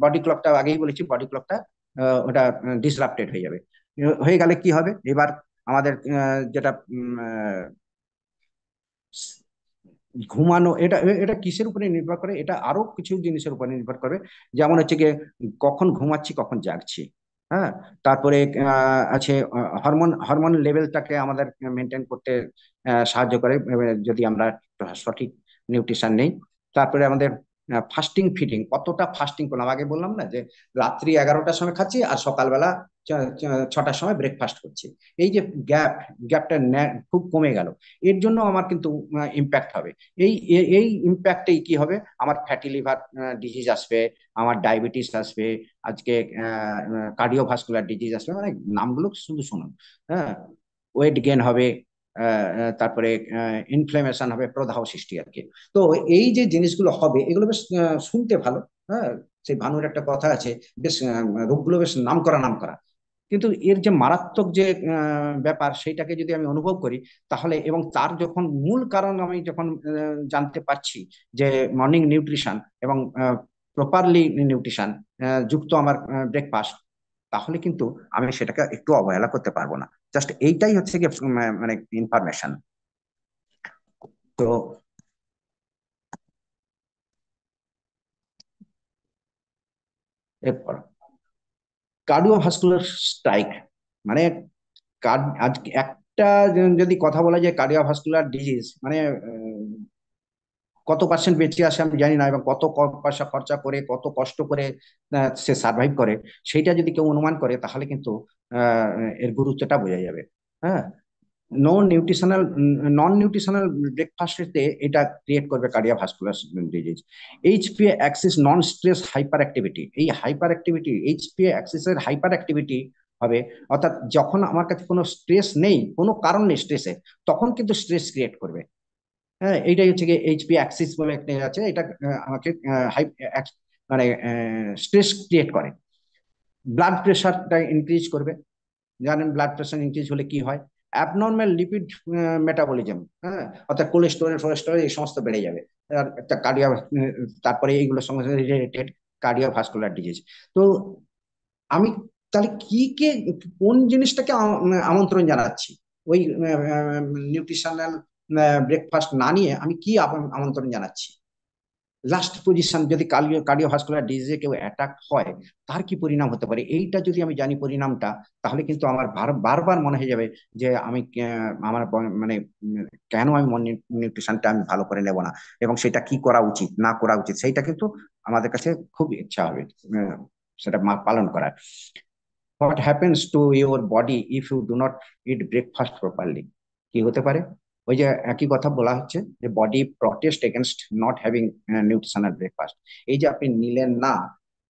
বডি ক্লকটা আগেই বলেছি, বডি ক্লকটা ওটা ডিসরাপ্টেড হয়ে যাবে। হয়ে গেলে কি হবে এবার আমাদের যেটা ঘুমানো, এটা এটা কিসের উপরে নির্ভর করে, এটা আরো কিছু জিনিসের উপরে নির্ভর করে। যেমন হচ্ছে গিয়ে কখন ঘুমাচ্ছি, কখন জাগছি। হ্যাঁ, তারপরে আছে হরমোন, হরমোন লেভেলটাকে আমাদের মেনটেন করতে সাহায্য করে, যদি আমরা সঠিক নিউট্রিশন নেই। তারপরে আমাদের ফাস্টিং ফিডিং, কতটা ফাস্টিং করলাম, আগে বললাম না যে রাত্রি 11টার সময় খাচ্ছি আর সকালবেলা 6টার সময় ব্রেকফাস্ট করছি। এই যে গ্যাপটা খুব কমে গেল, এর জন্য আমার কিন্তু ইম্প্যাক্ট হবে। এই ইম্প্যাক্টেই কি হবে, আমার ফ্যাটি লিভার ডিজিজ আসবে, আমার ডায়াবেটিস আসবে, আজকে কার্ডিওভাস্কুলার ডিজিজ আসবে, মানে নামগুলো শুধু শুনুন। হ্যাঁ, ওয়েট গেন হবে, তারপরে ইনফ্লেমেশন হবে, প্রদাহ সৃষ্টি আর কি। তো এই যে জিনিসগুলো হবে, এগুলো বেশ শুনতে ভালো। হ্যাঁ, সেই ভানুর একটা কথা আছে, বেশ রোগগুলো বেশ নাম করা নাম করা, কিন্তু এর যে মারাত্মক যে ব্যাপার, সেইটাকে যদি আমি অনুভব করি, তাহলে এবং তার যখন মূল কারণ আমি যখন জানতে পারছি, যে মর্নিং নিউট্রিশন এবং প্রপারলি নিউট্রিশন যুক্ত আমার ব্রেকফাস্ট, তাহলে কিন্তু আমি সেটাকে একটু অবহেলা করতে পারবো না। জাস্ট এইটাই হচ্ছে কি মানে ইনফরমেশন। তো এরপর কার্ডিওভাস্কুলার স্ট্রাইক, মানে আজ একটা যদি কথা বলা যায়, কার্ডিওভাস্কুলার ডিজিজ মানে কত পার্সেন্ট বেঁচে আসে আমি জানি না, এবং কত পয়সা খরচা করে, কত কষ্ট করে সে সার্ভাইভ করে, সেইটা যদি কেউ অনুমান করে, তাহলে কিন্তু এর গুরুত্বটা বোঝা যাবে। হ্যাঁ, নন নিউট্রিশনাল ব্রেকফাস্টে এটা ক্রিয়েট করবে cardiovascular disease. HPA axis non stress hyperactivity, এই হাইপার অ্যাক্টিভিটি, এইচপিএ অ্যাক্সিসের হাইপার অ্যাক্টিভিটি হবে। অর্থাৎ যখন আমার কাছে কোনো স্ট্রেস নেই, কোনো কারণ নেই স্ট্রেসে, তখন কিন্তু স্ট্রেস ক্রিয়েট করবে। হ্যাঁ, এইটাই হচ্ছে কি এইচপি অ্যাক্সিস বলে একটা আছে, এটা আমাকে হাই মানে স্ট্রেস ক্রিয়েট করে। ব্লাড প্রেশারটা ইনক্রিজ করবে। জানেন ব্লাড প্রেশার ইনক্রিজ হলে কি হয়, অ্যাবনর্মাল লিপিড মেটাবলিজম, হ্যাঁ, অর্থাৎ কোলেস্টেরল ফোলেস্টেরল এই সমস্ত বেড়ে যাবে। আর একটা কার্ডিও, তারপরে এইগুলোর সঙ্গে রিলেটেড কার্ডিওভাস্কুলার ডিজিজ। তো আমি তাহলে কি কে কোন জিনিসটাকে আমন্ত্রণ জানাচ্ছি, ওই নিউট্রিশনাল ব্রেকফাস্ট না নিয়ে আমি কি আমন্ত্রণ জানাচ্ছি? লাস্ট পজিশন, যদি কার্ডিওভাস্কুলার ডিজিজে কেউ অ্যাটাক হয়, তার কি পরিণাম হতে পারে, এইটা যদি আমি জানি পরিণামটা, তাহলে কিন্তু আমার বারবার মনে হয়ে যাবে যে আমি আমার মানে কেন আমি নিউট্রিশনটা আমি ভালো করে নেব না, এবং সেটা কি করা উচিত না করা উচিত, সেইটা কিন্তু আমাদের কাছে খুব ইচ্ছা হবে সেটা পালন করার। What happens to your body if you do not eat breakfast properly? কি হতে পারে, ওই যে একই কথা বলা হচ্ছে যে body protest against not having nutritional breakfast. এই যে আপনি নিলেন না,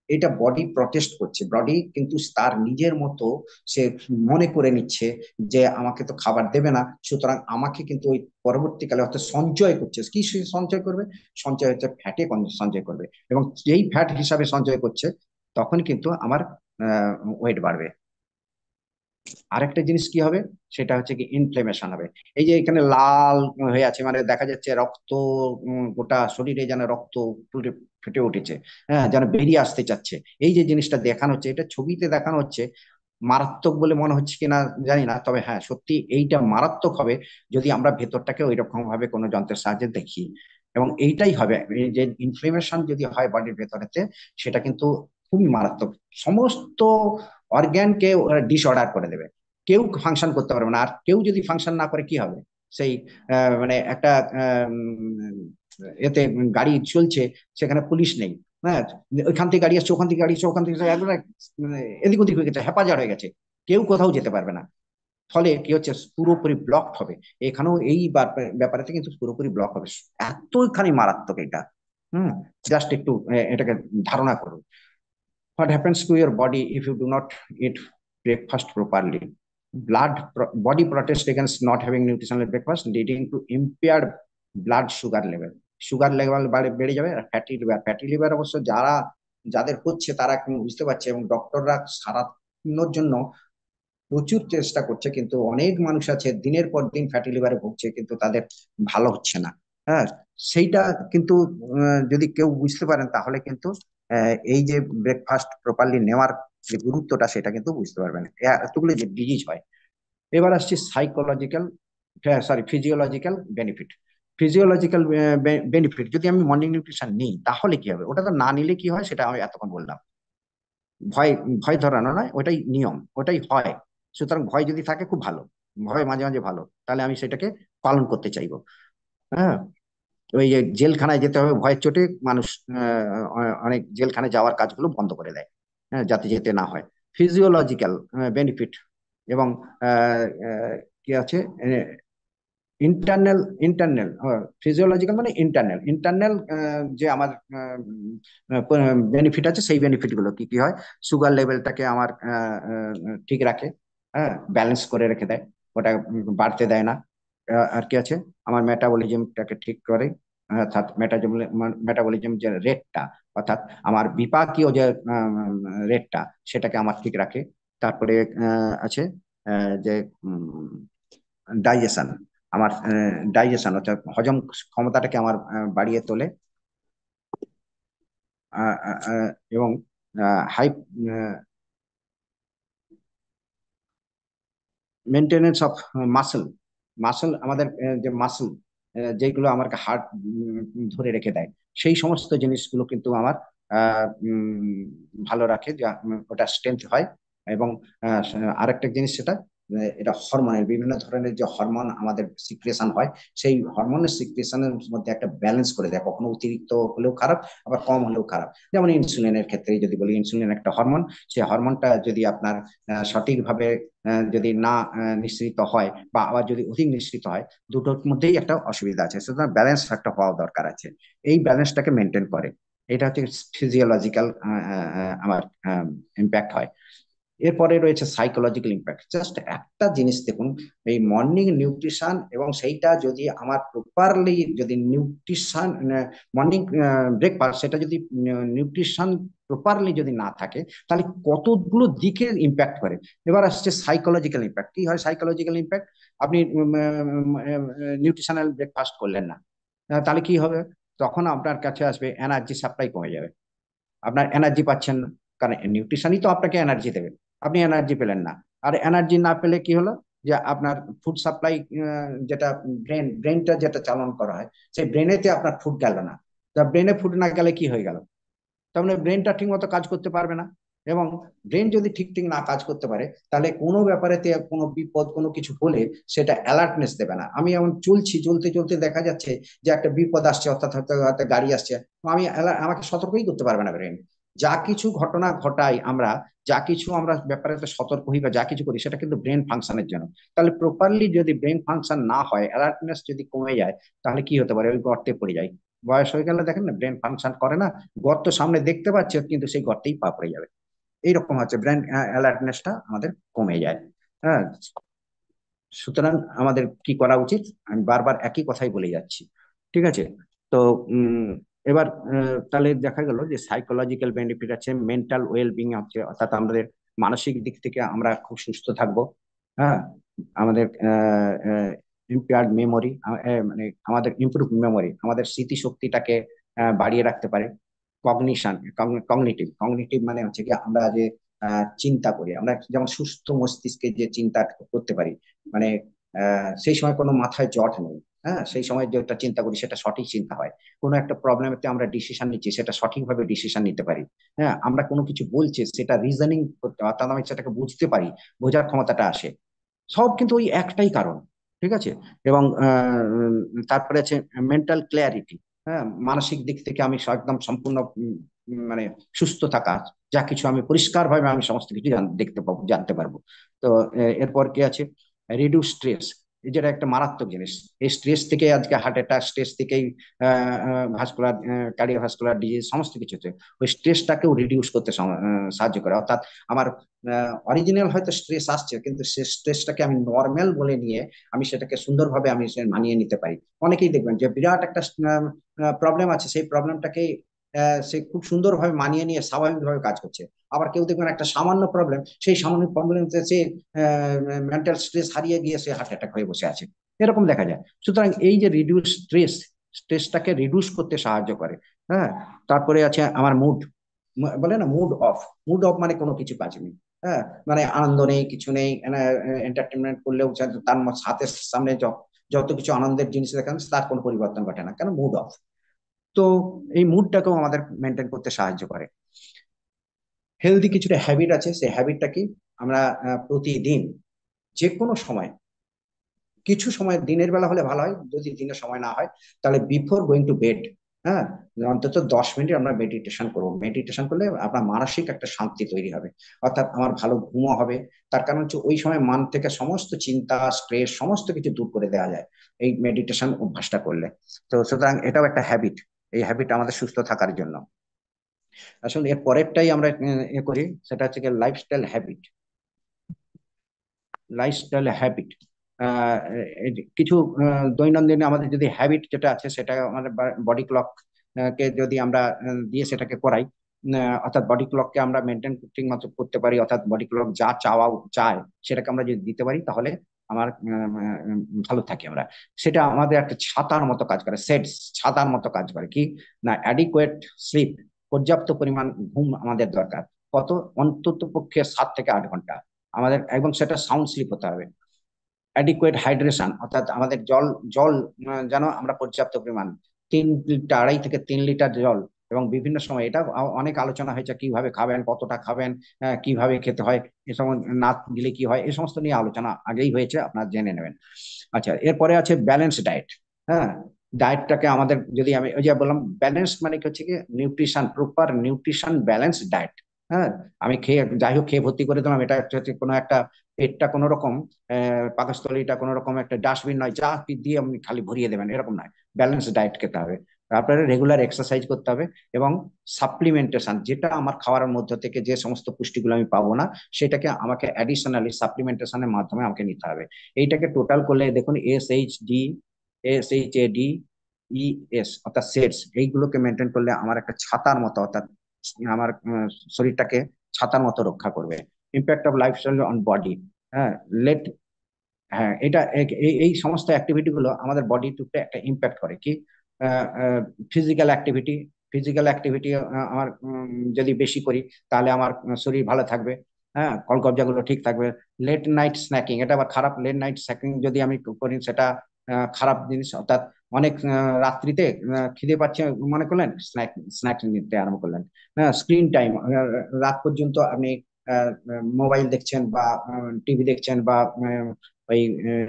এটা বডি প্রটেস্ট করছে, বডি কিন্তু তার নিজের মতো সে মনে করে নিচ্ছে যে আমাকে তো খাবার দেবে না, সুতরাং আমাকে কিন্তু ওই পরবর্তীকালে অর্থাৎ সঞ্চয় করছে। কি সঞ্চয় করবে? সঞ্চয় হচ্ছে ফ্যাটে সঞ্চয় করবে, এবং যেই ফ্যাট হিসাবে সঞ্চয় করছে তখন কিন্তু আমার ওয়েট বাড়বে। আরেকটা জিনিস কি হবে, সেটা হচ্ছে কি ইনফ্লেমেশন হবে। এই যে এখানে লাল হয়ে আছে, মানে দেখা যাচ্ছে রক্ত, গোটা শরীরে যেন রক্ত ফেটে উঠেছে, হ্যাঁ, যেন বেরিয়ে আসতে চাচ্ছে। এই যে জিনিসটা দেখানো হচ্ছে, এটা ছবিতে দেখানো হচ্ছে, মারাত্মক বলে মনে হচ্ছে কিনা জানি না, তবে হ্যাঁ সত্যি এইটা মারাত্মক হবে যদি আমরা ভেতরটাকে ওই রকম ভাবে কোনো যন্ত্রের সাহায্যে দেখি। এবং এইটাই হবে, এই যে ইনফ্লেমেশন যদি হয় বডির ভেতরেতে, সেটা কিন্তু খুবই মারাত্মক। সমস্ত অর্গ্যানকে ডিসঅর্ডার করে দেবে, কেউ ফাংশন করতে পারবে না। আর কেউ যদি ফাংশন না করে কি হবে, সেই মানে একটা এতে গাড়ি চলছে, সেখানে পুলিশ নেই, হ্যাঁ, ওইখান থেকে গাড়ি আসছে, ওখান থেকে গাড়ি আসছে, ওখান থেকে একদম এদিক ওদিক হয়ে গেছে, হেপাজার হয়ে গেছে, কেউ কোথাও যেতে পারবে না। ফলে কি হচ্ছে, পুরোপুরি ব্লক হবে। এখানেও এই ব্যাপারে কিন্তু পুরোপুরি ব্লক হবে। এতখানি মারাত্মক এটা। হুম, জাস্ট একটু এটাকে ধারণা করুন। What happens to your body if you do not eat breakfast properly? Body protests against not having nutritional breakfast, leading to impaired blood sugar level. Sugar level বেড়ে যাবে। আর ফ্যাটি লিভার অবশ্য যাদের হচ্ছে তারা এখন বুঝতে পারছে, এবং ডক্টররা সারানোর জন্য প্রচুর চেষ্টা করছে, কিন্তু অনেক মানুষ আছে দিনের পর দিন ফ্যাটি লিভারে ভুগছে, কিন্তু তাদের ভালো হচ্ছে না। হ্যাঁ, সেইটা কিন্তু যদি কেউ বুঝতে পারেন তাহলে কিন্তু এই যে ব্রেকফাস্ট প্রপারলি নেওয়ার যে গুরুত্বটা, সেটা কিন্তু বুঝতে পারবেন। এতগুলো যে ডিজিজ হয়। এবার আসছি psychological, sorry, physiological benefit. Physiological benefit, যদি আমি মর্নিং নিউট্রিশন নিই তাহলে কি হবে, ওটা তো না নিলে কি হয় সেটা আমি এতক্ষণ বললাম। ভয় ভয় ধরানো নয়, ওটাই নিয়ম, ওটাই হয়। সুতরাং ভয় যদি থাকে খুব ভালো, ভয় মাঝে মাঝে ভালো, তাহলে আমি সেটাকে পালন করতে চাইবো। হ্যাঁ, ওই যে জেলখানায় যেতে হবে ভয়ের চোটে মানুষ অনেক জেলখানায় যাওয়ার কাজগুলো বন্ধ করে দেয়, হ্যাঁ, যাতে যেতে না হয়। ফিজিওলজিক্যাল বেনিফিট, এবং কি আছে, ইন্টারনাল, ইন্টারনাল ফিজিওলজিক্যাল মানে ইন্টারনাল, ইন্টারনাল যে আমার বেনিফিট আছে, সেই বেনিফিট গুলো কি কি হয়। সুগার লেভেলটাকে আমার ঠিক রাখে, হ্যাঁ, ব্যালেন্স করে রেখে দেয়, ওটা বাড়তে দেয় না। আর কি আছে, আমার মেটাবলিজমটাকে ঠিক করে, অর্থাৎ মেটাবলিজম যে রেটটা, অর্থাৎ আমার বিপাকীয় যে রেটটা, সেটাকে আমার ঠিক রাখে। তারপরে আছে যে ডাইজেশন, আমার ডাইজেশন অর্থাৎ হজম ক্ষমতাটাকে আমার বাড়িয়ে তোলে। এবং high maintenance of muscle, muscle আমাদের যে মাসেল যেগুলো আমাকে হার্ট ধরে রেখে দেয়, সেই সমস্ত জিনিসগুলো কিন্তু আমার ভালো রাখে, যা ওটা স্ট্রেংথ হয়। এবং আরেকটা জিনিস সেটা, এটা হরমোনের বিভিন্ন ধরনের যে হরমোন আমাদের সিক্রেশন হয়, সেই হরমোনের সিক্রেশনের মধ্যে একটা ব্যালেন্স করে দেয়। কখনো অতিরিক্ত হলেও খারাপ, আবার কম হলেও খারাপ। যেমন ইনসুলিনের ক্ষেত্রে যদি বলি, ইনসুলিন একটা হরমোন, সেই হরমোনটা যদি আপনার সঠিকভাবে যদি না নিঃসৃত হয়, বা আবার যদি অধিক নিঃসৃত হয়, দুটোর মধ্যেই একটা অসুবিধা আছে। সুতরাং ব্যালেন্স একটা হওয়া দরকার আছে, এই ব্যালেন্সটাকে মেনটেন করে। এটা হচ্ছে ফিজিওলজিক্যাল আমার ইম্প্যাক্ট হয়। এরপরে রয়েছে সাইকোলজিক্যাল ইম্প্যাক্ট। জাস্ট একটা জিনিস দেখুন, এই মর্নিং নিউট্রিশন এবং সেইটা যদি আমার প্রপারলি, যদি নিউট্রিশন মর্নিং ব্রেকফাস্ট, সেটা যদি নিউট্রিশন প্রপারলি যদি না থাকে, তাহলে কতগুলো দিকে ইম্প্যাক্ট করে। এবার আসছে সাইকোলজিক্যাল ইম্প্যাক্ট। কি হয় সাইকোলজিক্যাল ইম্প্যাক্ট? আপনি নিউট্রিশনাল ব্রেকফাস্ট করলেন না, তাহলে কি হবে? তখন আপনার কাছে আসবে এনার্জি সাপ্লাই কমে যাবে, আপনার এনার্জি পাচ্ছেন না, কারণ নিউট্রিশনই তো আপনাকে এনার্জি দেবে। আপনি এনার্জি পেলেন না, আর এনার্জি না পেলে কি হলো, যে আপনার ফুড সাপ্লাই, যেটা ব্রেনটা যেটা চালন করা হয়, সেই ব্রেনেতে আপনার ফুড গেল না। তা ব্রেনে ফুড না গেলে কি হয়ে গেল, তার মানে ব্রেনটা ঠিক মতো কাজ করতে পারবে না। এবং ব্রেন যদি ঠিক ঠিক না কাজ করতে পারে, তাহলে কোনো ব্যাপারেতে কোনো বিপদ কোনো কিছু হলে সেটা অ্যালার্টনেস দেবে না। আমি এমন চলছি, চলতে চলতে দেখা যাচ্ছে যে একটা বিপদ আসছে, অর্থাৎ হয়তো একটা গাড়ি আসছে, আমাকে সতর্কই করতে পারবে না ব্রেন। যা কিছু ঘটনা ঘটাই আমরা, যা কিছু আমরা ব্যাপারে সতর্ক হই বা যা কিছু করি, সেটা কিন্তু ব্রেন ফাংশনের জন্য। তাহলে প্রপারলি যদি ব্রেন ফাংশন না হয়, অ্যালার্টনেস যদি কমে যায়, তাহলে কি হতে পারে, ওই গর্তে পড়ে যায়। বয়স হয়ে গেলে দেখেন না, ব্রেন ফাংশন করে না, গর্ত সামনে দেখতে পাচ্ছে কিন্তু সেই গর্তেই পা পড়ে যাবে। এইরকম হচ্ছে ব্রেন অ্যালার্টনেসটা আমাদের কমে যায়। হ্যাঁ, সুতরাং আমাদের কি করা উচিত, আমি বারবার একই কথাই বলে যাচ্ছি। ঠিক আছে? তো উম, এবার তাহলে দেখা গেল যে সাইকোলজিক্যাল বেনিফিট আছে, মেন্টাল ওয়েল বিং হচ্ছে, অর্থাৎ আমাদের মানসিক দিক থেকে আমরা খুব সুস্থ থাকবো। হ্যাঁ, আমাদের ইম্পেয়ার্ড মেমোরি, মানে আমাদের ইমপ্রুভ মেমোরি, আমাদের স্মৃতিশক্তিটাকে বাড়িয়ে রাখতে পারে। কগনিশন, কগনিটিভ কগনিটিভ মানে হচ্ছে কি, আমরা যে চিন্তা করি, আমরা যেমন সুস্থ মস্তিষ্কে যে চিন্তা করতে পারি, মানে সেই সময় কোনো মাথায় জট নেই। হ্যাঁ, সেই সময় যেটা চিন্তা করি সেটা সঠিক চিন্তা হয়। কোনো একটা প্রবলেমেতে আমরা ডিসিশন নিচ্ছি, সেটা সঠিকভাবে ডিসিশন নিতে পারি। হ্যাঁ, আমরা কোনো কিছু বলছি সেটা রিজনিং করতে, অর্থাৎ আমি সেটাকে বুঝতে পারি, বোঝার ক্ষমতাটা আসে। সব কিন্তু ওই একটাই কারণ। ঠিক আছে? এবং তারপরে আছে মেন্টাল ক্লিয়ারিটি। হ্যাঁ, মানসিক দিক থেকে আমি একদম সম্পূর্ণ মানে সুস্থ থাকা, যা কিছু আমি পরিষ্কার ভাবে আমি সমস্ত কিছু দেখতে পাবো, জানতে পারবো। তো এরপর কি আছে, রিডিউস স্ট্রেস, যেটা একটা মারাত্মক জিনিস। এই স্ট্রেস থেকে আজকে হার্ট অ্যাটাক, স্ট্রেস থেকেই ভাস্কুলার, কার্ডিওভাস্কুলার ডিজিজ, সমস্ত কিছুতে ওই স্ট্রেসটাকেও রিডিউস করতে সাহায্য করে। অর্থাৎ আমার অরিজিনাল হয়তো স্ট্রেস আসছে, কিন্তু সে স্ট্রেসটাকে আমি নর্মাল বলে নিয়ে আমি সেটাকে সুন্দরভাবে আমি মানিয়ে নিতে পারি। অনেকেই দেখবেন যে বিরাট একটা প্রবলেম আছে, সেই প্রবলেমটাকে সে খুব সুন্দরভাবে মানিয়ে নিয়ে স্বাভাবিকভাবে কাজ করছে। আবার কেউ দেখবেন একটা সামান্য প্রবলেম, সেই সামান্য প্রবলেম সে মেন্টাল স্ট্রেস হারিয়ে গিয়ে সে হার্ট অ্যাটাক হয়ে বসে আছে, এরকম দেখা যায়। সুতরাং এই যে রিডিউস স্ট্রেস, স্ট্রেসটাকে রিডিউস করতে সাহায্য করে। হ্যাঁ, তারপরে আছে আমার মুড, বলে না মুড অফ। মুড অফ মানে কোনো কিছু কাজ নেই। হ্যাঁ, মানে আনন্দ নেই, কিছু নেই, এন্টারটেনমেন্ট করলেও তার হাতের সামনে যত কিছু আনন্দের জিনিস দেখান, তার কোনো পরিবর্তন ঘটে না, কেন মুড অফ। তো এই মুডটাকেও আমাদের মেনটেন করতে সাহায্য করে। হেলদি কিছুটা হ্যাবিট আছে, সেই হ্যাবিটটা কি, আমরা প্রতিদিন যে কোনো সময়, কিছু সময় দিনের বেলা হলে ভালো হয়, যদি দিনের সময় না হয় তাহলে বিফোর গোয়িং টু বেড, হ্যাঁ, অন্তত 10 মিনিট আমরা মেডিটেশন করবো। মেডিটেশন করলে আপনার মানসিক একটা শান্তি তৈরি হবে, অর্থাৎ আমার ভালো ঘুমও হবে। তার কারণ হচ্ছে ওই সময় মান থেকে সমস্ত চিন্তা, স্ট্রেস, সমস্ত কিছু দূর করে দেওয়া যায় এই মেডিটেশন অভ্যাসটা করলে। তো সুতরাং এটাও একটা হ্যাবিট, এই হ্যাবিট আমাদের সুস্থ থাকার জন্য। আসলে এর পরেরটাই আমরা করি, সেটা হচ্ছে লাইফস্টাইল হ্যাবিট। লাইফস্টাইল হ্যাবিট কিছু দৈনন্দিন আমাদের যদি হ্যাবিট যেটা আছে, সেটা আমাদের বডি ক্লক কে যদি আমরা দিয়ে সেটাকে করাই, অর্থাৎ বডি ক্লককে আমরা মেনটেন ঠিক মতো করতে পারি, অর্থাৎ বডি ক্লক যা চাওয়া চায় সেটাকে আমরা যদি দিতে পারি, তাহলে আমার ভালো থাকি আমরা। সেটা আমাদের একটা ছাতার মতো কাজ করে, সেট ছাতার মতো কাজ করে কি না, অ্যাডিকুয়েট স্লিপ, পর্যাপ্ত পরিমাণ ঘুম আমাদের দরকার। কত, অন্তত পক্ষে 7 থেকে 8 ঘন্টা আমাদের, এবং সেটা সাউন্ড স্লিপ হতে হবে। অ্যাডিকুয়েট হাইড্রেশন, অর্থাৎ আমাদের জল, জল যেন আমরা পর্যাপ্ত পরিমাণ, 3 লিটার, 2.5 থেকে 3 লিটার জল। এবং বিভিন্ন সময় এটা অনেক আলোচনা হয়েছে, কিভাবে খাবেন, কতটা খাবেন, কিভাবে খেতে হয়, এসব না দিলে কি হয়, এই সমস্ত নিয়ে আলোচনা আগেই হয়েছে, আপনারা জেনে নেবেন। আচ্ছা, এরপরে আছে ব্যালেন্স ডায়েট। হ্যাঁ, ডায়েটটাকে আমাদের যদি আমি ওই যে বললাম, ব্যালেন্স মানে কি হচ্ছে কি, nutrition, proper nutrition balance diet. হ্যাঁ, আমি খেয়ে যাই হোক খেয়ে ভর্তি করে দিলাম, এটা হচ্ছে কোনো একটা, পেটটা কোনো রকম পাকস্থলীটা কোনো রকম একটা ডাস্টবিন নয়, যা দিয়ে আপনি খালি ভরিয়ে দেবেন, এরকম নয়। ব্যালেন্স ডায়েট খেতে হবে, তারপরে রেগুলার এক্সারসাইজ করতে হবে, এবং সাপ্লিমেন্টেশন, যেটা আমার খাওয়ার মধ্যে থেকে যে সমস্ত পুষ্টিগুলো আমি পাবো না, সেটাকে আমাকে অ্যাডিশনালি সাপ্লিমেন্টেশনের মাধ্যমে আমাকে নিতে হবে। এইটাকে টোটাল করলে দেখুন, SHD ই এস, অর্থাৎ সেটস, এইগুলোকে মেনটেন করলে আমার একটা ছাতার মতো, অর্থাৎ আমার শরীরটাকে ছাতার মতো রক্ষা করবে। Impact of lifestyle on body. হ্যাঁ, লেট, হ্যাঁ, এটা এই সমস্ত অ্যাক্টিভিটি গুলো আমাদের বডির উপরে একটা ইম্প্যাক্ট করে কি, ফিজিক্যাল অ্যাক্টিভিটি, ফিজিক্যাল অ্যাক্টিভিটি আমার যদি বেশি করি, তাহলে আমার শরীর ভালো থাকবে। হ্যাঁ, কলকবজা গুলো ঠিক থাকবে। লেট নাইট স্ন্যাকিং, এটা আবার খারাপ। লেট নাইট স্ন্যাকিং যদি আমি করি, সেটা খারাপ জিনিস। অর্থাৎ অনেক রাত্রিতে খিদে পাচ্ছে মনে করলেন, স্ন্যাক নিতে আরম্ভ করলেন। হ্যাঁ, স্ক্রিন টাইম, রাত পর্যন্ত আপনি মোবাইল দেখছেন বা টিভি দেখছেন, বা ওই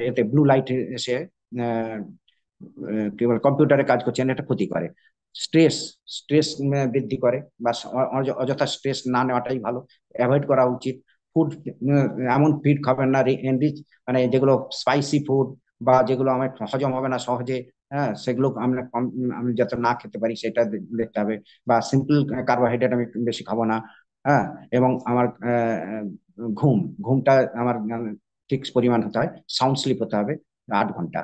এতে ব্লু লাইট এসে আহ, কি বলে কম্পিউটারে কাজ করছেন, এটা ক্ষতি করে। স্ট্রেস, স্ট্রেস বৃদ্ধি করে, বা অযথা স্ট্রেস না নেওয়াটাই ভালো, অ্যাভয়েড করা উচিত। ফুড, এমন ফিড খাবেন না এনরিচ, মানে যেগুলো স্পাইসি ফুড, বা যেগুলো আমার হজম হবে না সহজে, হ্যাঁ, সেগুলো আমরা কম, আমি যাতে না খেতে পারি সেটা দেখতে হবে। বা সিম্পল কার্বোহাইড্রেট আমি বেশি খাবো না। হ্যাঁ, এবং আমার ঘুম, ঘুমটা আমার ফিক্স পরিমাণ হতে হয়, সাউন্ড স্লিপ হতে হবে 8 ঘন্টা।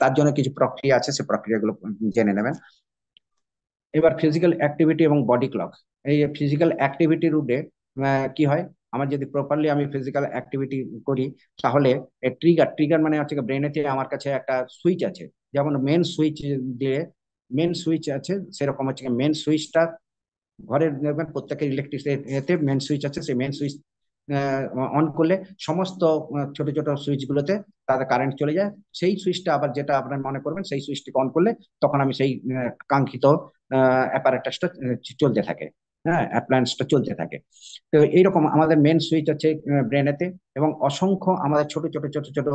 তার জন্য কিছু প্রক্রিয়া আছে, সে প্রক্রিয়াগুলো জেনে নেবেন। এবার ফিজিক্যাল অ্যাক্টিভিটি এবং বডি ক্লক। এই ফিজিক্যাল অ্যাক্টিভিটির উপরে কি হয়, আমার যদি প্রপারলি আমি ফিজিক্যাল অ্যাক্টিভিটি করি, তাহলে ট্রিগার, ট্রিগার মানে হচ্ছে ব্রেনেতে আমার কাছে একটা সুইচ আছে। যেমন মেন সুইচ দিয়ে, মেন সুইচ আছে সেরকম হচ্ছে মেন সুইচটা ঘরের দেখবেন প্রত্যেকের ইলেকট্রিসিটিতে মেন সুইচ আছে। সেই মেন সুইচ অন করলে সমস্ত ছোট ছোট সুইচ গুলোতে তাদের কারেন্ট চলে যায়। সেই সুইচটা আবার যেটা আপনার মনে করবেন, সেই সুইচটিকে অন করলে তখন আমি সেই কাঙ্ক্ষিত অ্যাপারেটাসটা চলতে থাকে। হ্যাঁ, অ্যাপ্লায়েন্সটা চলতে থাকে। তো এইরকম আমাদের মেন সুইচ আছে ব্রেনেতে, এবং অসংখ্য আমাদের ছোট ছোট ছোট ছোট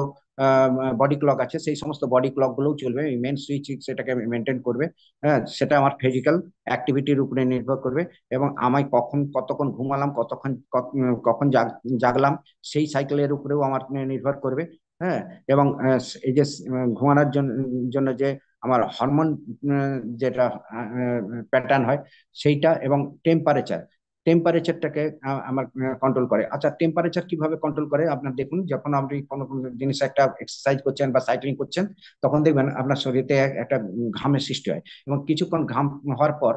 বডি ক্লক আছে। সেই সমস্ত বডি ক্লক গুলোও চলবে, মেন সুইচ সেটাকে মেনটেন করবে। হ্যাঁ, সেটা আমার ফিজিক্যাল অ্যাক্টিভিটির উপরে নির্ভর করবে। এবং আমি কখন কতক্ষণ ঘুমালাম, কতক্ষণ কখন জাগলাম, সেই সাইকেলের উপরেও আমার নির্ভর করবে। হ্যাঁ, এবং এই যে ঘুমানোর জন্য জন্য যে আমার হরমোন যেটা প্যাটার্ন হয় সেইটা, এবং টেম্পারেচার, টেম্পারেচারটাকে আমার কন্ট্রোল করে। আচ্ছা, টেম্পারেচার কিভাবে কন্ট্রোল করে আপনার দেখুন, যখন আপনি কোনো কোনো জিনিস একটা এক্সারসাইজ করছেন বা সাইক্লিং করছেন, তখন দেখবেন আপনার শরীরে একটা ঘামের সৃষ্টি হয়। এবং কিছুক্ষণ ঘাম হওয়ার পর,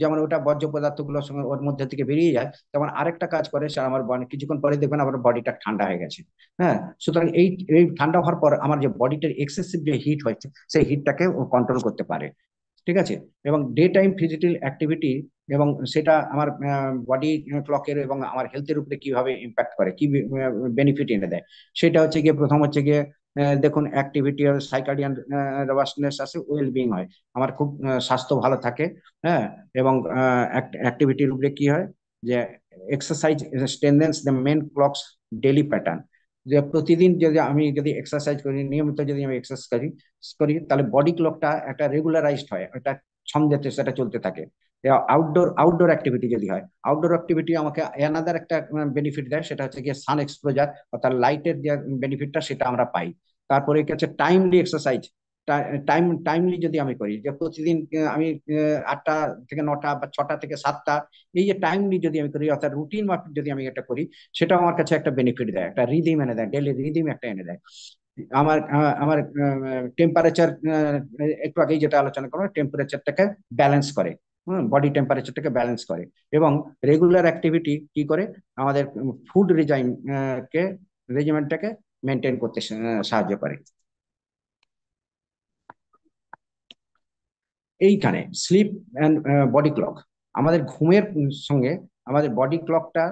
যেমন ওটা বর্জ্য পদার্থগুলো ওর মধ্যে থেকে বেরিয়ে যায়, তেমন আরেকটা কাজ করে সে আমার বডি, কিছুক্ষণ পরে দেখবেন আমার বডিটা ঠান্ডা হয়ে গেছে। হ্যাঁ, সুতরাং এই এই ঠান্ডা হওয়ার পর আমার যে বডিটার এক্সেসিভ যে হিট হয়েছে, সেই হিটটাকে কন্ট্রোল করতে পারে। ঠিক আছে। এবং ডে টাইম ফিজিক্যাল অ্যাক্টিভিটি, এবং সেটা আমার বডি ক্লকের এবং আমার হেলথের উপরে কিভাবে ইম্প্যাক্ট করে, কি বেনিফিট এনে দেয়, সেটা হচ্ছে গিয়ে প্রথম হচ্ছে গিয়ে দেখুন অ্যাক্টিভিটি আর সাইকাডিয়ান রবাস্টনেস আছে, ওয়েল বিং হয়, আমার খুব স্বাস্থ্য ভালো থাকে। হ্যাঁ, এবং অ্যাক্টিভিটির উপরে কি হয়, যে exercise strengthens the main clocks daily pattern. যে প্রতিদিন যদি এক্সারসাইজ করি, নিয়মিত যদি আমি এক্সারসাইজ করি করি, তাহলে বডি ক্লকটা একটা রেগুলারাইজড হয়, একটা ছন্দেতে সেটা চলতে থাকে। আউটডোর আউটডোর অ্যাক্টিভিটি যদি হয়, আউটডোর অ্যাক্টিভিটি আমাকে অ্যানাদার একটা বেনিফিট দেয়, সেটা হচ্ছে গিয়ে সান এক্সপোজার, অর্থাৎ লাইটের যে বেনিফিটটা সেটা আমরা পাই। তারপরে কি হচ্ছে টাইমলি এক্সারসাইজ। টাইমলি যদি আমি করি, যে প্রতিদিন আমি 8টা থেকে 9টা বা 6টা থেকে 7টা, এই যে টাইমলি যদি আমি করি, অর্থাৎ রুটিন মাফিক যদি আমি এটা করি, সেটা আমার কাছে একটা বেনিফিট দেয়, একটা রিদিম এনে দেয়, ডেলি রিদিম একটা এনে দেয়। আমার আমার টেম্পারেচার, একটু আগেই যেটা আলোচনা করলাম, টেম্পারেচারটাকে ব্যালেন্স করে। বডি টেম্পারেচারটাকে ব্যালেন্স করে। এবং রেগুলার অ্যাক্টিভিটি কি করে, আমাদের ফুড কে রেজিমেন্টটাকে মেনটেন করতে সাহায্য করে। এইখানে স্লিপ অ্যান্ড বডি ক্লক, আমাদের ঘুমের সঙ্গে আমাদের বডি ক্লকটা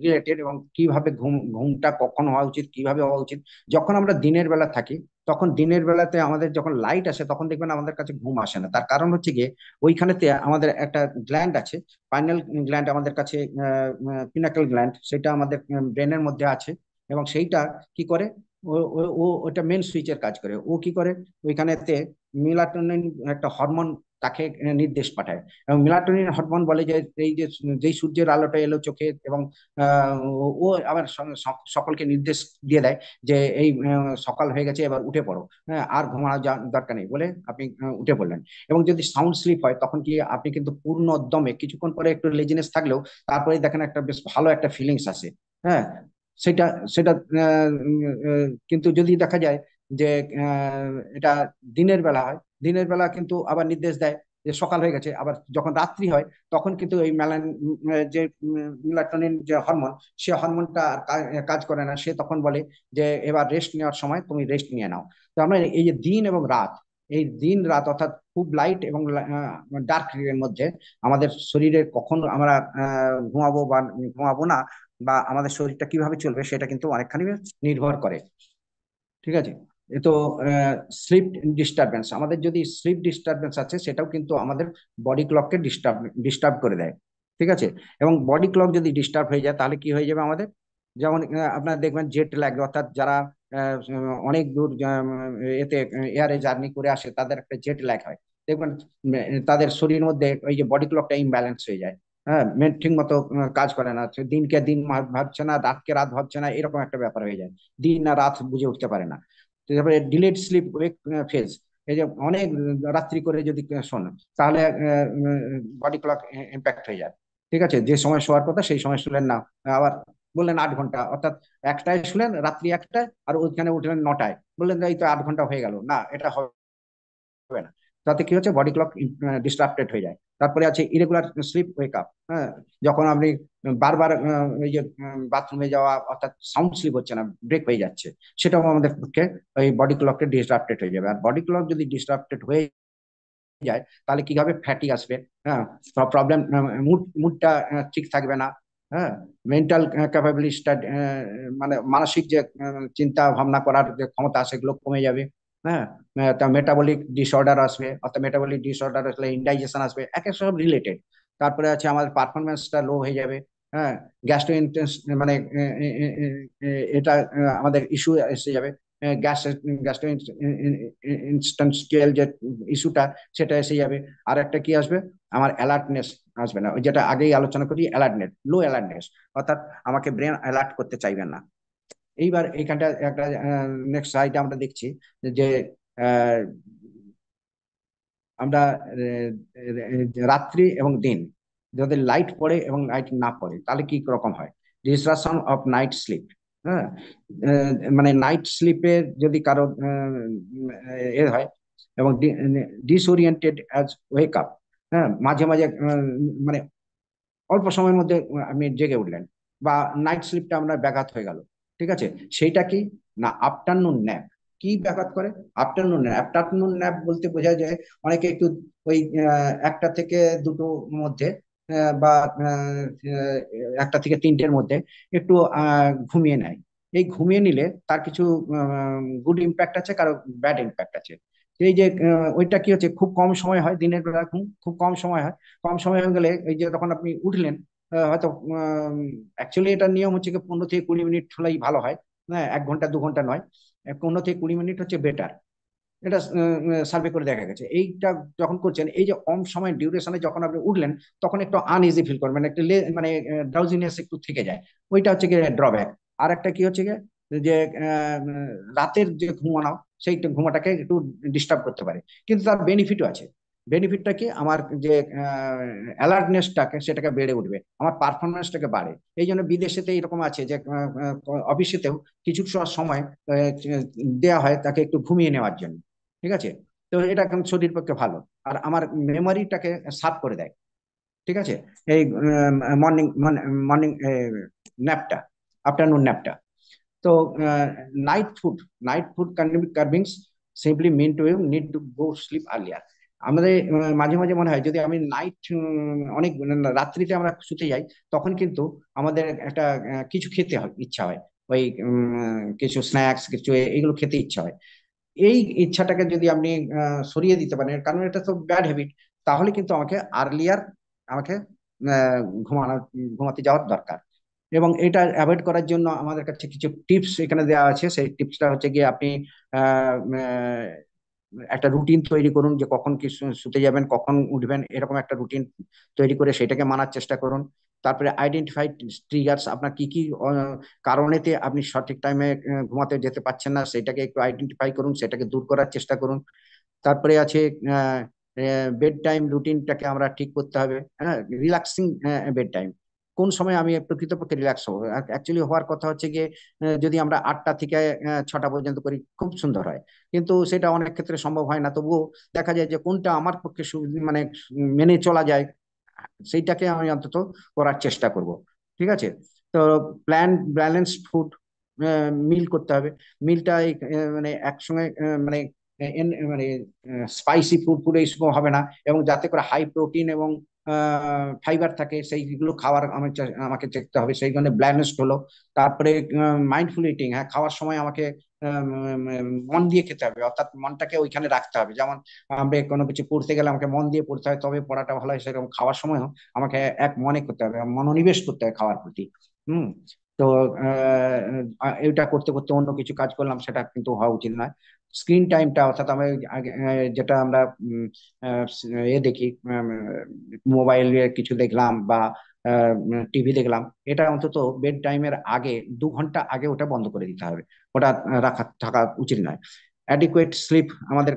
রিলেটেড, এবং কিভাবে ঘুমটা কখন হওয়া উচিত, কিভাবে হওয়া উচিত। যখন আমরা দিনের বেলা থাকি, তখন দিনের বেলাতে আমাদের যখন লাইট আসে, তখন দেখবেন আমাদের কাছে ঘুম আসে না। তার কারণ হচ্ছে গিয়ে ওইখানেতে আমাদের একটা গ্ল্যান্ড আছে, পাইনাল গ্ল্যান্ড আমাদের কাছে, পিনাকল গ্ল্যান্ড, সেটা আমাদের ব্রেনের মধ্যে আছে। এবং সেইটা কি করে, ওটা মেন সুইচের কাজ করে। ও কি করে, ওইখানেতে মেলাটোনিন একটা হরমোন তাকে নির্দেশ পাঠায়। এবং মেলাটোনিন হরমোন বলে যে এই যে যেই সূর্যের আলোটা এলো চোখে, এবং ও আবার সকলকে নির্দেশ দিয়ে দেয় যে এই সকাল হয়ে গেছে, এবার উঠে পড়ো। হ্যাঁ, আর ঘুমানোর দরকার নেই বলে আপনি উঠে পড়লেন। এবং যদি সাউন্ড স্লিপ হয়, তখন কি আপনি কিন্তু পূর্ণ দমে, কিছুক্ষণ পরে একটু লেজিনেস থাকলেও তারপরে দেখেন একটা বেশ ভালো একটা ফিলিংস আসে। হ্যাঁ, সেটা সেটা কিন্তু যদি দেখা যায় যে এটা দিনের বেলা হয়, দিনের বেলা কিন্তু আবার নির্দেশ দেয় যে সকাল হয়ে গেছে। আবার যখন রাত্রি হয়, তখন কিন্তু এই যে মেলাটোনিন যে হরমোন, সে হরমোনটা আর কাজ করে না। সে তখন বলে যে এবার রেস্ট নেওয়ার সময়, তুমি রেস্ট নিয়ে নাও। তো আমরা এই যে দিন এবং রাত, এই দিন রাত অর্থাৎ খুব লাইট এবং ডার্ক এর মধ্যে আমাদের শরীরে কখন আমরা ঘুমাবো বা ঘুমাবো না, বা আমাদের শরীরটা কিভাবে চলবে, সেটা কিন্তু অনেকখানি নির্ভর করে। ঠিক আছে। এ তো স্লিপ ডিস্টারবেন্স, আমাদের যদি স্লিপ ডিস্টারবেন্স আছে, সেটাও কিন্তু আমাদের বডি ক্লককে ডিস্টার্ব করে দেয়। ঠিক আছে। এবং বডি ক্লক যদি ডিস্টার্ব হয়ে যায়, তাহলে কি হয়ে যাবে আমাদের, যেমন আপনারা দেখবেন জেট ল্যাগ, অর্থাৎ যারা অনেক দূর এতে এয়ারে জার্নি করে আসে, তাদের একটা জেট ল্যাগ হয়। দেখবেন তাদের শরীরের মধ্যে ওই যে বডি ক্লকটা ইমব্যালেন্স হয়ে যায়। হ্যাঁ, ঠিক মতো কাজ করে না, দিনকে দিন ভাবছে না, রাতকে রাত ভাবছে না, এরকম একটা ব্যাপার হয়ে যায়। দিন না রাত বুঝে উঠতে পারে না। তারপরে ডিলেড স্লিপ ওয়েক ফেজ, এই যে অনেক রাত্রি করে যদি শোন, তাহলে বডি ক্লক ইম্প্যাক্ট হয়ে যায়। ঠিক আছে, যে সময় শোয়ার কথা সেই সময় শুলেন না, আবার বললেন 8 ঘন্টা, অর্থাৎ একটায় শুলেন রাত্রি একটায়, আর ওইখানে উঠলেন 9টায়, বললেন এই তো 8 ঘন্টা হয়ে গেল, না এটা হবে না। তাতে কি হচ্ছে, বডি ক্লক ডিস্টার্বেড হয়ে যায়। তারপরে আছে ইরেগুলার স্লিপ ওয়েক আপ। হ্যাঁ, যখন আপনি বারবার ওই যে বাথরুমে যাওয়া, অর্থাৎ সাউন্ড স্লিপ হচ্ছে না, ব্রেক হয়ে যাচ্ছে, সেটাও আমাদের পক্ষে ওই বডি ক্লকটা ডিস্টার্বেড হয়ে যাবে। আর বডি ক্লক যদি ডিস্টার্বেড হয়ে যায়, তাহলে কি হবে, ফ্যাটি আসবে। হ্যাঁ, প্রবলেম, মুডটা ঠিক থাকবে না। হ্যাঁ, মেন্টাল ক্যাপাবিলিটিটা, মানে মানসিক যে চিন্তা ভাবনা করার যে ক্ষমতা, সেগুলো কমে যাবে। হ্যাঁ, তা মেটাবলিক ডিসঅর্ডার আসবে, অর্থাৎ মেটাবলিক ডিসঅর্ডার আসলে ইনডাইজেশন আসবে, এক এক সব রিলেটেড। তারপরে আছে আমাদের পারফরমেন্সটা লো হয়ে যাবে। হ্যাঁ, গ্যাস্ট্রো ইন্টেন্স, মানে এটা আমাদের ইস্যু এসে যাবে। গ্যাস গ্যাস্ট্রো ইনস্ট্যান্সিয়াল যে ইস্যুটা, সেটা এসে যাবে। আর একটা কি আসবে, আমার অ্যালার্টনেস আসবে না, ওই যেটা আগেই আলোচনা করি, অ্যালার্টনেস, লো অ্যালার্টনেস, অর্থাৎ আমাকে ব্রেন অ্যালার্ট করতে চাইবে না। এইবার এইখানটা একটা নেক্সট সাইডে আমরা দেখছি যে আহ, আমরা রাত্রি এবং দিন, যদি লাইট পড়ে এবং লাইট না পড়ে, তাহলে কি রকম হয়, ডিসরাপশন অফ নাইট স্লিপ। হ্যাঁ, মানে নাইট স্লিপের যদি কারো এ হয়, এবং ডিসওরিয়েন্টেড অ্যাজ ওয়েক আপ। হ্যাঁ, মাঝে মাঝে মানে অল্প সময়ের মধ্যে আপনি জেগে উঠলেন, বা নাইট স্লিপটা আমরা ব্যাঘাত হয়ে গেল। ঠিক আছে, সেইটা কি, না আফটারনুন ন্যাপ। কি ব্যাঘাত করে, আফটারনুন ন্যাপ। আফটারনুন ন্যাপ বলতে বোঝা যায় অনেকে একটু ওই 1টা থেকে 2টোর মধ্যে, বা 1টা থেকে 3টের মধ্যে একটু ঘুমিয়ে নেয়। এই ঘুমিয়ে নিলে তার কিছু গুড ইম্প্যাক্ট আছে, কারো ব্যাড ইম্প্যাক্ট আছে। এই যে ওইটা কি হচ্ছে, খুব কম সময় হয় দিনের বেলা ঘুম, খুব কম সময় হয়। কম সময় হয়ে গেলে এই যে তখন আপনি উঠলেন, হয়তো অ্যাকচুয়ালি এটা নিয়ম হচ্ছে কি 15 থেকে 20 মিনিট হলেই ভালো হয়। হ্যাঁ, 1 ঘন্টা 2 ঘন্টা নয়, 15 থেকে 20 মিনিট হচ্ছে বেটার। এটা সার্ভে করে দেখা গেছে। এইটা যখন করছেন, এই যে কম সময় ডিউরেশনে যখন আপনি উঠলেন, তখন একটু আনইজি ফিল করবেন, একটা মানে ড্রাউজিনেস একটু থেকে যায়। ওইটা হচ্ছে কি ড্রব্যাক। আর একটা কি হচ্ছে কি, যে রাতের যে ঘুমানো, সেই ঘুমাটাকে একটু ডিস্টার্ব করতে পারে। কিন্তু তার বেনিফিটও আছে। বেনিফিটটা কি, আমার যে অ্যালার্টনেসটাকে সেটাকে বেড়ে উঠবে, আমার পারফরমেন্সটাকে বাড়ে। এই জন্য বিদেশেতে এরকম আছে যে অফিসেতেও কিছু সময় দেয়া হয় তাকে একটু ঘুমিয়ে নেওয়ার জন্য। ঠিক আছে, তো এটা কিন্তু শরীর পক্ষে ভালো। আর আমার মেমোরিটাকে শার্প করে দেয়। ঠিক আছে, এই মর্নিং মর্নিং ন্যাপটা, আফটারনুন ন্যাপটা। তো night food cravings simply mean to you need to go sleep earlier. আমাদের মাঝে মাঝে মনে হয়, যদি আমি নাইট অনেক রাত্রিতে আমরা শুতে যাই, তখন কিন্তু আমাদের একটা কিছু খেতে হয়, ইচ্ছা হয়, ওই কিছু স্ন্যাক্স, কিছু এইগুলো খেতে ইচ্ছা হয়। এই ইচ্ছাটাকে যদি আপনি সরিয়ে দিতে পারেন, কারণ এটা তো ব্যাড হ্যাবিট, তাহলে কিন্তু আমাকে আর্লিয়ার, আমাকে আহ, ঘুমানো ঘুমাতে যাওয়ার দরকার। এবং এটা অ্যাভয়েড করার জন্য আমাদের কাছে কিছু টিপস এখানে দেওয়া আছে। সেই টিপসটা হচ্ছে গিয়ে, আপনি আহ, আহ, একটা রুটিন তৈরি করুন, যে কখন কি শুতে যাবেন, কখন উঠবেন, এরকম একটা রুটিন তৈরি করে সেটাকে মানার চেষ্টা করুন। তারপরে আইডেন্টিফাই ট্রিগার্স, আপনার কি কি কারণেতে আপনি সঠিক টাইমে ঘুমাতে যেতে পারছেন না, সেটাকে একটু আইডেন্টিফাই করুন, সেটাকে দূর করার চেষ্টা করুন। তারপরে আছে বেড টাইম রুটিনটাকে আমরা ঠিক করতে হবে। হ্যাঁ, রিল্যাক্সিং বেড টাইম, কোন সময় আমি প্রকৃতপক্ষে রিল্যাক্স হবো। অ্যাকচুয়ালি হওয়ার কথা হচ্ছে গিয়ে, যদি আমরা 8টা থেকে 6টা পর্যন্ত করি, খুব সুন্দর হয়। কিন্তু সেটা অনেক ক্ষেত্রে সম্ভব হয় না, তবুও দেখা যায় যে কোনটা আমার পক্ষে মানে মেনে চলা যায়, সেইটাকে আমি অন্তত করার চেষ্টা করব। ঠিক আছে, তো প্ল্যান ব্যালেন্স ফুড মিল করতে হবে। মিলটা মানে একসঙ্গে মানে মানে স্পাইসি ফুড পুরো এইসব হবে না, এবং যাতে করে হাই প্রোটিন এবং ফাইবার থাকে, সেইগুলো খাওয়ার আমাকে দেখতে হবে। সেই জন্য ব্যালেন্সড হলো। তারপরে মাইন্ডফুল ইটিং, হ্যাঁ, খাওয়ার সময় আমাকে মন দিয়ে খেতে হবে, অর্থাৎ মনটাকে ওইখানে রাখতে হবে। যেমন আমরা কোনো কিছু পড়তে গেলে আমাকে মন দিয়ে পড়তে হয়, তবে পড়াটা ভালো হয়, সেরকম খাওয়ার সময়ও আমাকে এক মনে করতে হবে, মনোনিবেশ করতে হয় খাওয়ার প্রতি। হুম। তো এটা করতে করতে অন্য কিছু কাজ করলাম, সেটা কিন্তু হওয়া উচিত নয়। স্ক্রিন টাইমটা, অর্থাৎ আমি যেটা আমরা দেখি, মোবাইলে কিছু দেখলাম বা টিভি দেখলাম, এটা অন্তত বেড টাইমের আগে 2 ঘন্টা আগে ওটা বন্ধ করে দিতে হবে। ওটা রাখা থাকা উচিত নয়। অ্যাডিকুয়েট স্লিপ আমাদের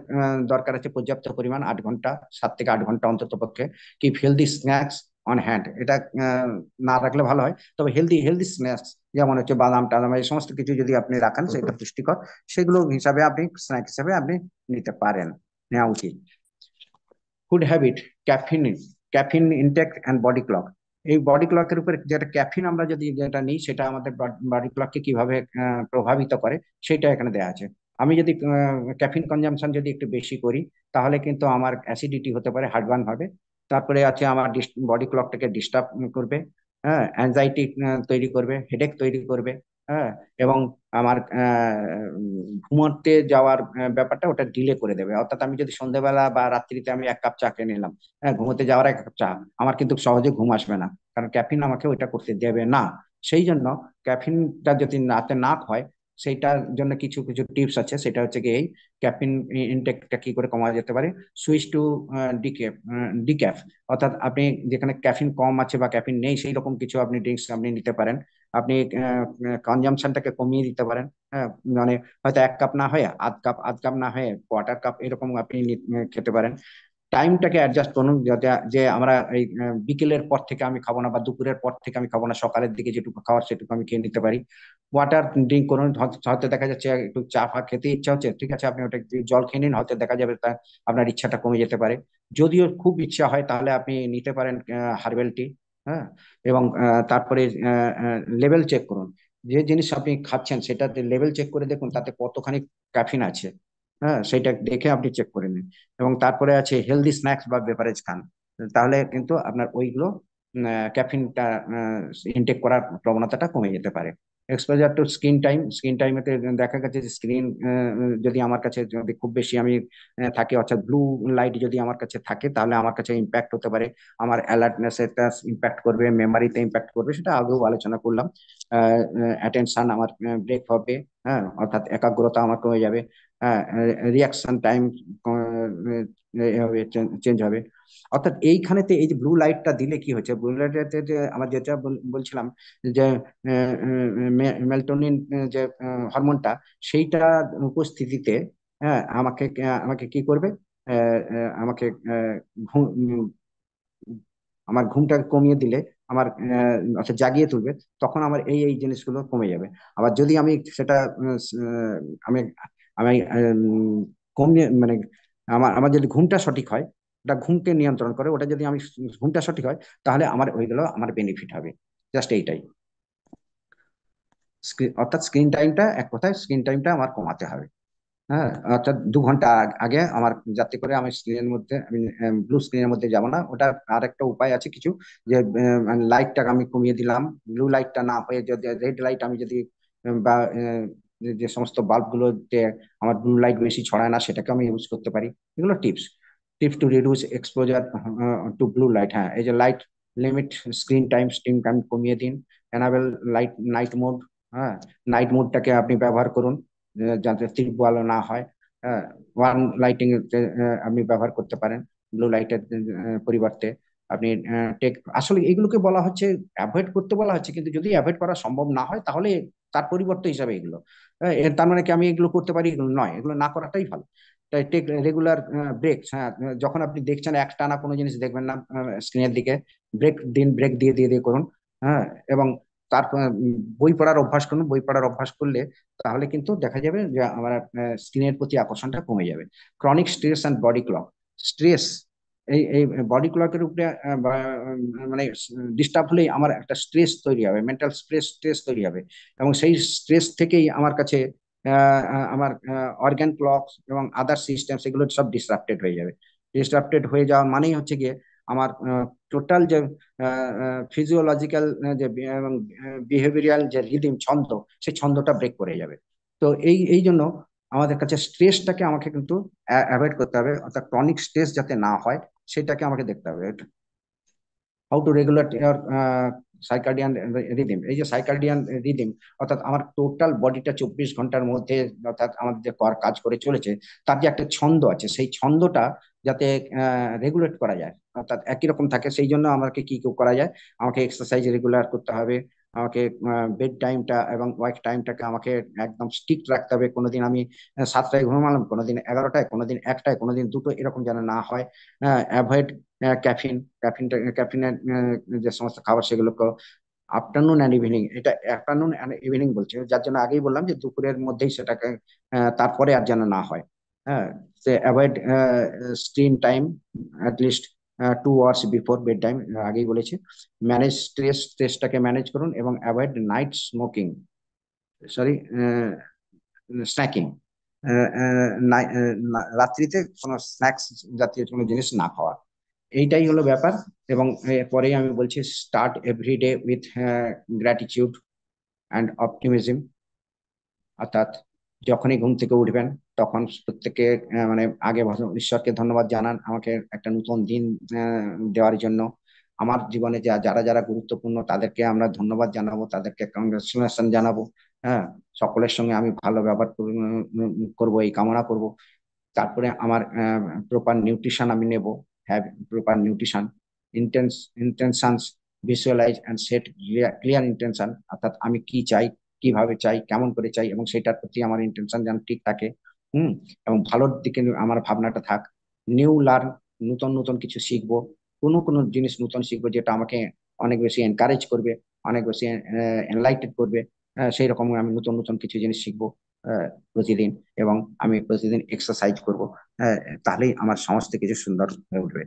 দরকার আছে পর্যাপ্ত পরিমাণ, 8 ঘন্টা, 7 থেকে 8 ঘন্টা অন্তত পক্ষে। কি হেলদি স্ন্যাক্স অন হ্যান্ড, এটা না রাখলে ভালো হয়। তবে হেলদি হেলদি স্ন্যাক্স যেমন হচ্ছে বাদাম টাদাম এই সমস্ত কিছু যদি আপনি রাখেন সেটা পুষ্টিকর, সেগুলো হিসাবে আপনি স্ন্যাক হিসাবে আপনি নিতে পারেন, নেওয়া উচিত। Food habit, caffeine, caffeine intact and body clock. এই বডি ক্লকের উপরে যেটা ক্যাফিন আমরা যদি যেটা নিই সেটা আমাদের বডি ক্লককে কিভাবে প্রভাবিত করে সেটা এখানে দেওয়া আছে। আমি যদি ক্যাফিন কনজাম্পশন যদি একটু বেশি করি তাহলে কিন্তু আমার অ্যাসিডিটি হতে পারে, হার্টবার্ন হবে। তারপরে আছে আমার বডি ক্লকটাকে ডিস্টার্ব করবে, হ্যাঁ, অ্যাংজাইটি তৈরি করবে, হেডেক তৈরি করবে, হ্যাঁ, এবং আমার ঘুমোতে যাওয়ার ব্যাপারটা ওটা ডিলে করে দেবে। অর্থাৎ আমি যদি সন্ধ্যেবেলা বা রাত্রিতে আমি 1 কাপ চা খেয়ে নিলাম, হ্যাঁ, ঘুমোতে যাওয়ার 1 কাপ চা, আমার কিন্তু সহজে ঘুম আসবে না, কারণ ক্যাফিন আমাকে ওইটা করতে দেবে না। সেই জন্য ক্যাফিনটা যদি রাতে না হয়, সেইটার জন্য কিছু কিছু টিপস আছে। সেটা হচ্ছে কি, এই ক্যাফিন ইনটেকটা কি করে কমানো যেতে পারে। সুইচ টু ডিক্যাফ, ডিক্যাফ, অর্থাৎ আপনি যেখানে ক্যাফিন কম আছে বা ক্যাফিন নেই সেই রকম কিছু আপনি ড্রিঙ্কস আপনি নিতে পারেন। আপনি কনজাম্পশনটাকে কমিয়ে দিতে পারেন, হ্যাঁ, মানে হয়তো 1 কাপ না হয়ে আধ কাপ, আধ কাপ না হয়ে কোয়ার্টার কাপ এরকম আপনি খেতে পারেন। টাইমটাকে অ্যাডজাস্ট করুন, যাতে যে আমরা এই বিকেলের পর থেকে আমি খাবো না বা দুপুরের পর থেকে আমি খাবো না, সকালের দিকে যেটুকু খাওয়ার সেটুকু আমি খেয়ে নিতে পারি। ওয়াটার ড্রিঙ্ক করুন, হয়তো দেখা যাচ্ছে একটু চা ফা খেতে ইচ্ছা হচ্ছে, ঠিক আছে, আপনি ওটা একটু জল খেয়ে নিন, হয়তো দেখা যাবে তা আপনার ইচ্ছাটা কমে যেতে পারে। যদিও খুব ইচ্ছা হয় তাহলে আপনি নিতে পারেন হার্বেল টি, হ্যাঁ। এবং তারপরে লেভেল চেক করুন, যে জিনিস আপনি খাচ্ছেন সেটাতে লেভেল চেক করে দেখুন তাতে কতখানি ক্যাফিন আছে, হ্যাঁ, সেটা দেখে আপনি চেক করে নিন। এবং তারপরে আছে হেলদি স্ন্যাক্স বা বেভারেজ খান, তাহলে কিন্তু আপনার ওইগুলো ক্যাফিনটা ইনটেক করার প্রবণতাটা কমে যেতে পারে। Exposure to screen time, screen টাইমেতে দেখা গেছে যে স্ক্রিন যদি আমার কাছে যদি খুব বেশি আমি থাকে, অর্থাৎ ব্লু লাইট যদি আমার কাছে থাকে, তাহলে আমার কাছে ইম্প্যাক্ট হতে পারে, আমার অ্যালার্টনেস এটা ইম্প্যাক্ট করবে, মেমারিতে ইম্প্যাক্ট করবে, সেটা আগেও আলোচনা করলাম। অ্যাটেনশন আমার ব্রেক হবে, হ্যাঁ, অর্থাৎ একাগ্রতা আমার কমে যাবে, হ্যাঁ, রিয়াকশন টাইম চেঞ্জ হবে। অর্থাৎ এইখানেতে এই যে ব্লু লাইটটা দিলে কি হচ্ছে, ব্লু লাইটে যে আমার যেটা বলছিলাম যে মেলটোনিন যে হরমোনটা, সেইটা উপস্থিতিতে, হ্যাঁ, আমাকে আমাকে কি করবে, আমাকে ঘুম, আমার ঘুমটা কমিয়ে দিলে, আমার আচ্ছা জাগিয়ে তুলবে, তখন আমার এই এই জিনিসগুলো কমে যাবে। আবার যদি আমি সেটা আমি আমি কমিয়ে মানে আমার আমার যদি ঘুমটা সঠিক হয়, ওটা ঘুমকে নিয়ন্ত্রণ করে, ওটা যদি আমি ঘুমটা সঠিক হয় তাহলে আমার ওইগুলো আমার বেনিফিট হবে। জাস্ট এইটাই। অর্থাৎ স্ক্রিন টাইমটা, এক কথায় স্ক্রিন টাইমটা আমার কমাতে হবে, হ্যাঁ, অর্থাৎ 2 ঘন্টা আগে আমার, যাতে করে আমি স্ক্রিনের মধ্যে আমি ব্লু স্ক্রিনের মধ্যে যাব না। ওটা আর একটা উপায় আছে কিছু, যে লাইটটা আমি কমিয়ে দিলাম, ব্লু লাইটটা না হয়ে যদি রেড লাইট আমি যদি বা যে সমস্ত বাল্বগুলোতে আমার ব্লু লাইট বেশি ছড়ায় না সেটাকে আমি ইউজ করতে পারি। এগুলো tips, tips to reduce exposure two blue light. হ্যাঁ, এই যে লাইট লিমিট, স্ক্রিন টাইম কমিয়ে দিন, এনাবেল লাইট নাইট মোড, হ্যাঁ, নাইট মোডটাকে আপনি ব্যবহার করুন যাতে তীব্র আলো না হয়, হ্যাঁ, ওয়ান লাইটিং আপনি ব্যবহার করতে পারেন ব্লু লাইটের পরিবর্তে। আপনি টেক, আসলে এগুলোকে বলা হচ্ছে অ্যাভয়েড করতে বলা হচ্ছে, কিন্তু যদি অ্যাভয়েড করা সম্ভব না হয় তাহলে তার পরিবর্তে হিসাবে এগুলো, এর তার মানে কি আমি এগুলো করতে পারি, এগুলো নয়, এগুলো না করাটাই ভালো। তাই টেক রেগুলার ব্রেকস, হ্যাঁ, যখন আপনি দেখছেন একটানা কোনো জিনিস দেখবেন না স্ক্রিনের দিকে, ব্রেক দিন, ব্রেক দিয়ে দিয়ে দিয়ে করুন, হ্যাঁ। এবং তারপর বই পড়ার অভ্যাস করুন, বই পড়ার অভ্যাস করলে তাহলে কিন্তু দেখা যাবে যে আমার স্ক্রিনের প্রতি আকর্ষণটা কমে যাবে। Chronic stress and body clock, stress, এই এই বডি ক্লকের উপরে মানে ডিস্টার্ব হলেই আমার একটা স্ট্রেস তৈরি হবে, মেন্টাল স্ট্রেস তৈরি হবে, এবং সেই স্ট্রেস থেকেই আমার কাছে আমার অর্গান ক্লক এবং আদার সিস্টেম সেগুলো সব ডিসরাপ্টেড হয়ে যাবে। ডিসরাপ্টেড হয়ে যাওয়ার মানেই হচ্ছে গিয়ে আমার টোটাল যে ফিজিওলজিক্যাল যে এবং বিহেভিয়ারাল যে রিদিম, ছন্দ, সেই ছন্দটা ব্রেক করে যাবে। তো এই জন্য আমাদের কাছে স্ট্রেসটাকে আমাকে কিন্তু অ্যাভয়েড করতে হবে, অর্থাৎ ক্রনিক স্ট্রেস যাতে না হয় সেটাকে আমাকে দেখতে হবে। How to regulate your circadian rhythm, এই যে সাইকার্ডিয়ান রিদিম, অর্থাৎ আমার টোটাল বডিটা 24 ঘন্টার মধ্যে, অর্থাৎ আমাদের যে কাজ করে চলেছে তার যে একটা ছন্দ আছে, সেই ছন্দটা যাতে রেগুলেট করা যায়, অর্থাৎ একই রকম থাকে, সেই জন্য আমাকে কি কি করা যায়, আমাকে এক্সারসাইজ রেগুলার করতে হবে, আমাকে বেড টাইমটা এবং ওয়াইক টাইমটাকে আমাকে একদম স্ট্রিক্ট রাখতে হবে। কোনোদিন আমি 7টায় ঘুমালাম, কোনোদিন 11টায়, কোনোদিন 1টায়, কোনোদিন 2টো, এরকম যেন না হয়। Avoid caffeine. ক্যাফিনের যে সমস্ত খাবার সেগুলোকে আফটারনুন অ্যান্ড ইভিনিং, এটা আফটারনুন অ্যান্ড ইভিনিং বলছে, যার জন্য আগেই বললাম যে দুপুরের মধ্যেই সেটাকে তারপরে আর যেন না হয়। হ্যাঁ, সে avoid screen time at least 2 hours before bedtime, আগেই বলেছি। ম্যানেজ স্ট্রেসটাকে ম্যানেজ করুন এবং avoid night smoking, sorry, snacking. রাত্রিতে কোনো স্ন্যাক্স জাতীয় কোনো জিনিস না খাওয়া, এইটাই হলো ব্যাপার। এবং পরেই আমি বলছি, start every day with gratitude and optimism. অর্থাৎ যখনই ঘুম থেকে উঠবেন তখন প্রত্যেকে মানে আগে ঈশ্বরকে ধন্যবাদ জানান আমাকে একটা নতুন দিন দেওয়ার জন্য। আমার জীবনে যারা যারা গুরুত্বপূর্ণ তাদেরকে আমরা ধন্যবাদ জানাবো, তাদেরকে কংগ্রেচুলেশন জানাবো। হ্যাঁ, সকলের সঙ্গে আমি ভালো ব্যবহার করবো এই কামনা করব। তারপরে আমার প্রপার নিউট্রিশন আমি নেব, have proper nutrition. Intense intentions, visualize and set clear intention, অর্থাৎ আমি কি চাই, কিভাবে চাই, কেমন করে চাই, এবং সেটার প্রতি আমার ইন্টেনশন যেন ঠিক থাকে। হুম। এবং ভালোর দিকে আমার ভাবনাটা থাক। নিউ লার্ন, নতুন নতুন কিছু শিখবো। কোনো কোনো জিনিস নতুন শিখবো যেটা আমাকে অনেক বেশি এনকারেজ করবে, অনেক বেশি এনলাইটেড করবে। সেই রকম আমি নতুন নতুন কিছু জিনিস শিখবো প্রতিদিন। এবং আমি প্রতিদিন এক্সারসাইজ করব। তাহলেই আমার সমস্ত কিছু সুন্দর হয়ে উঠবে।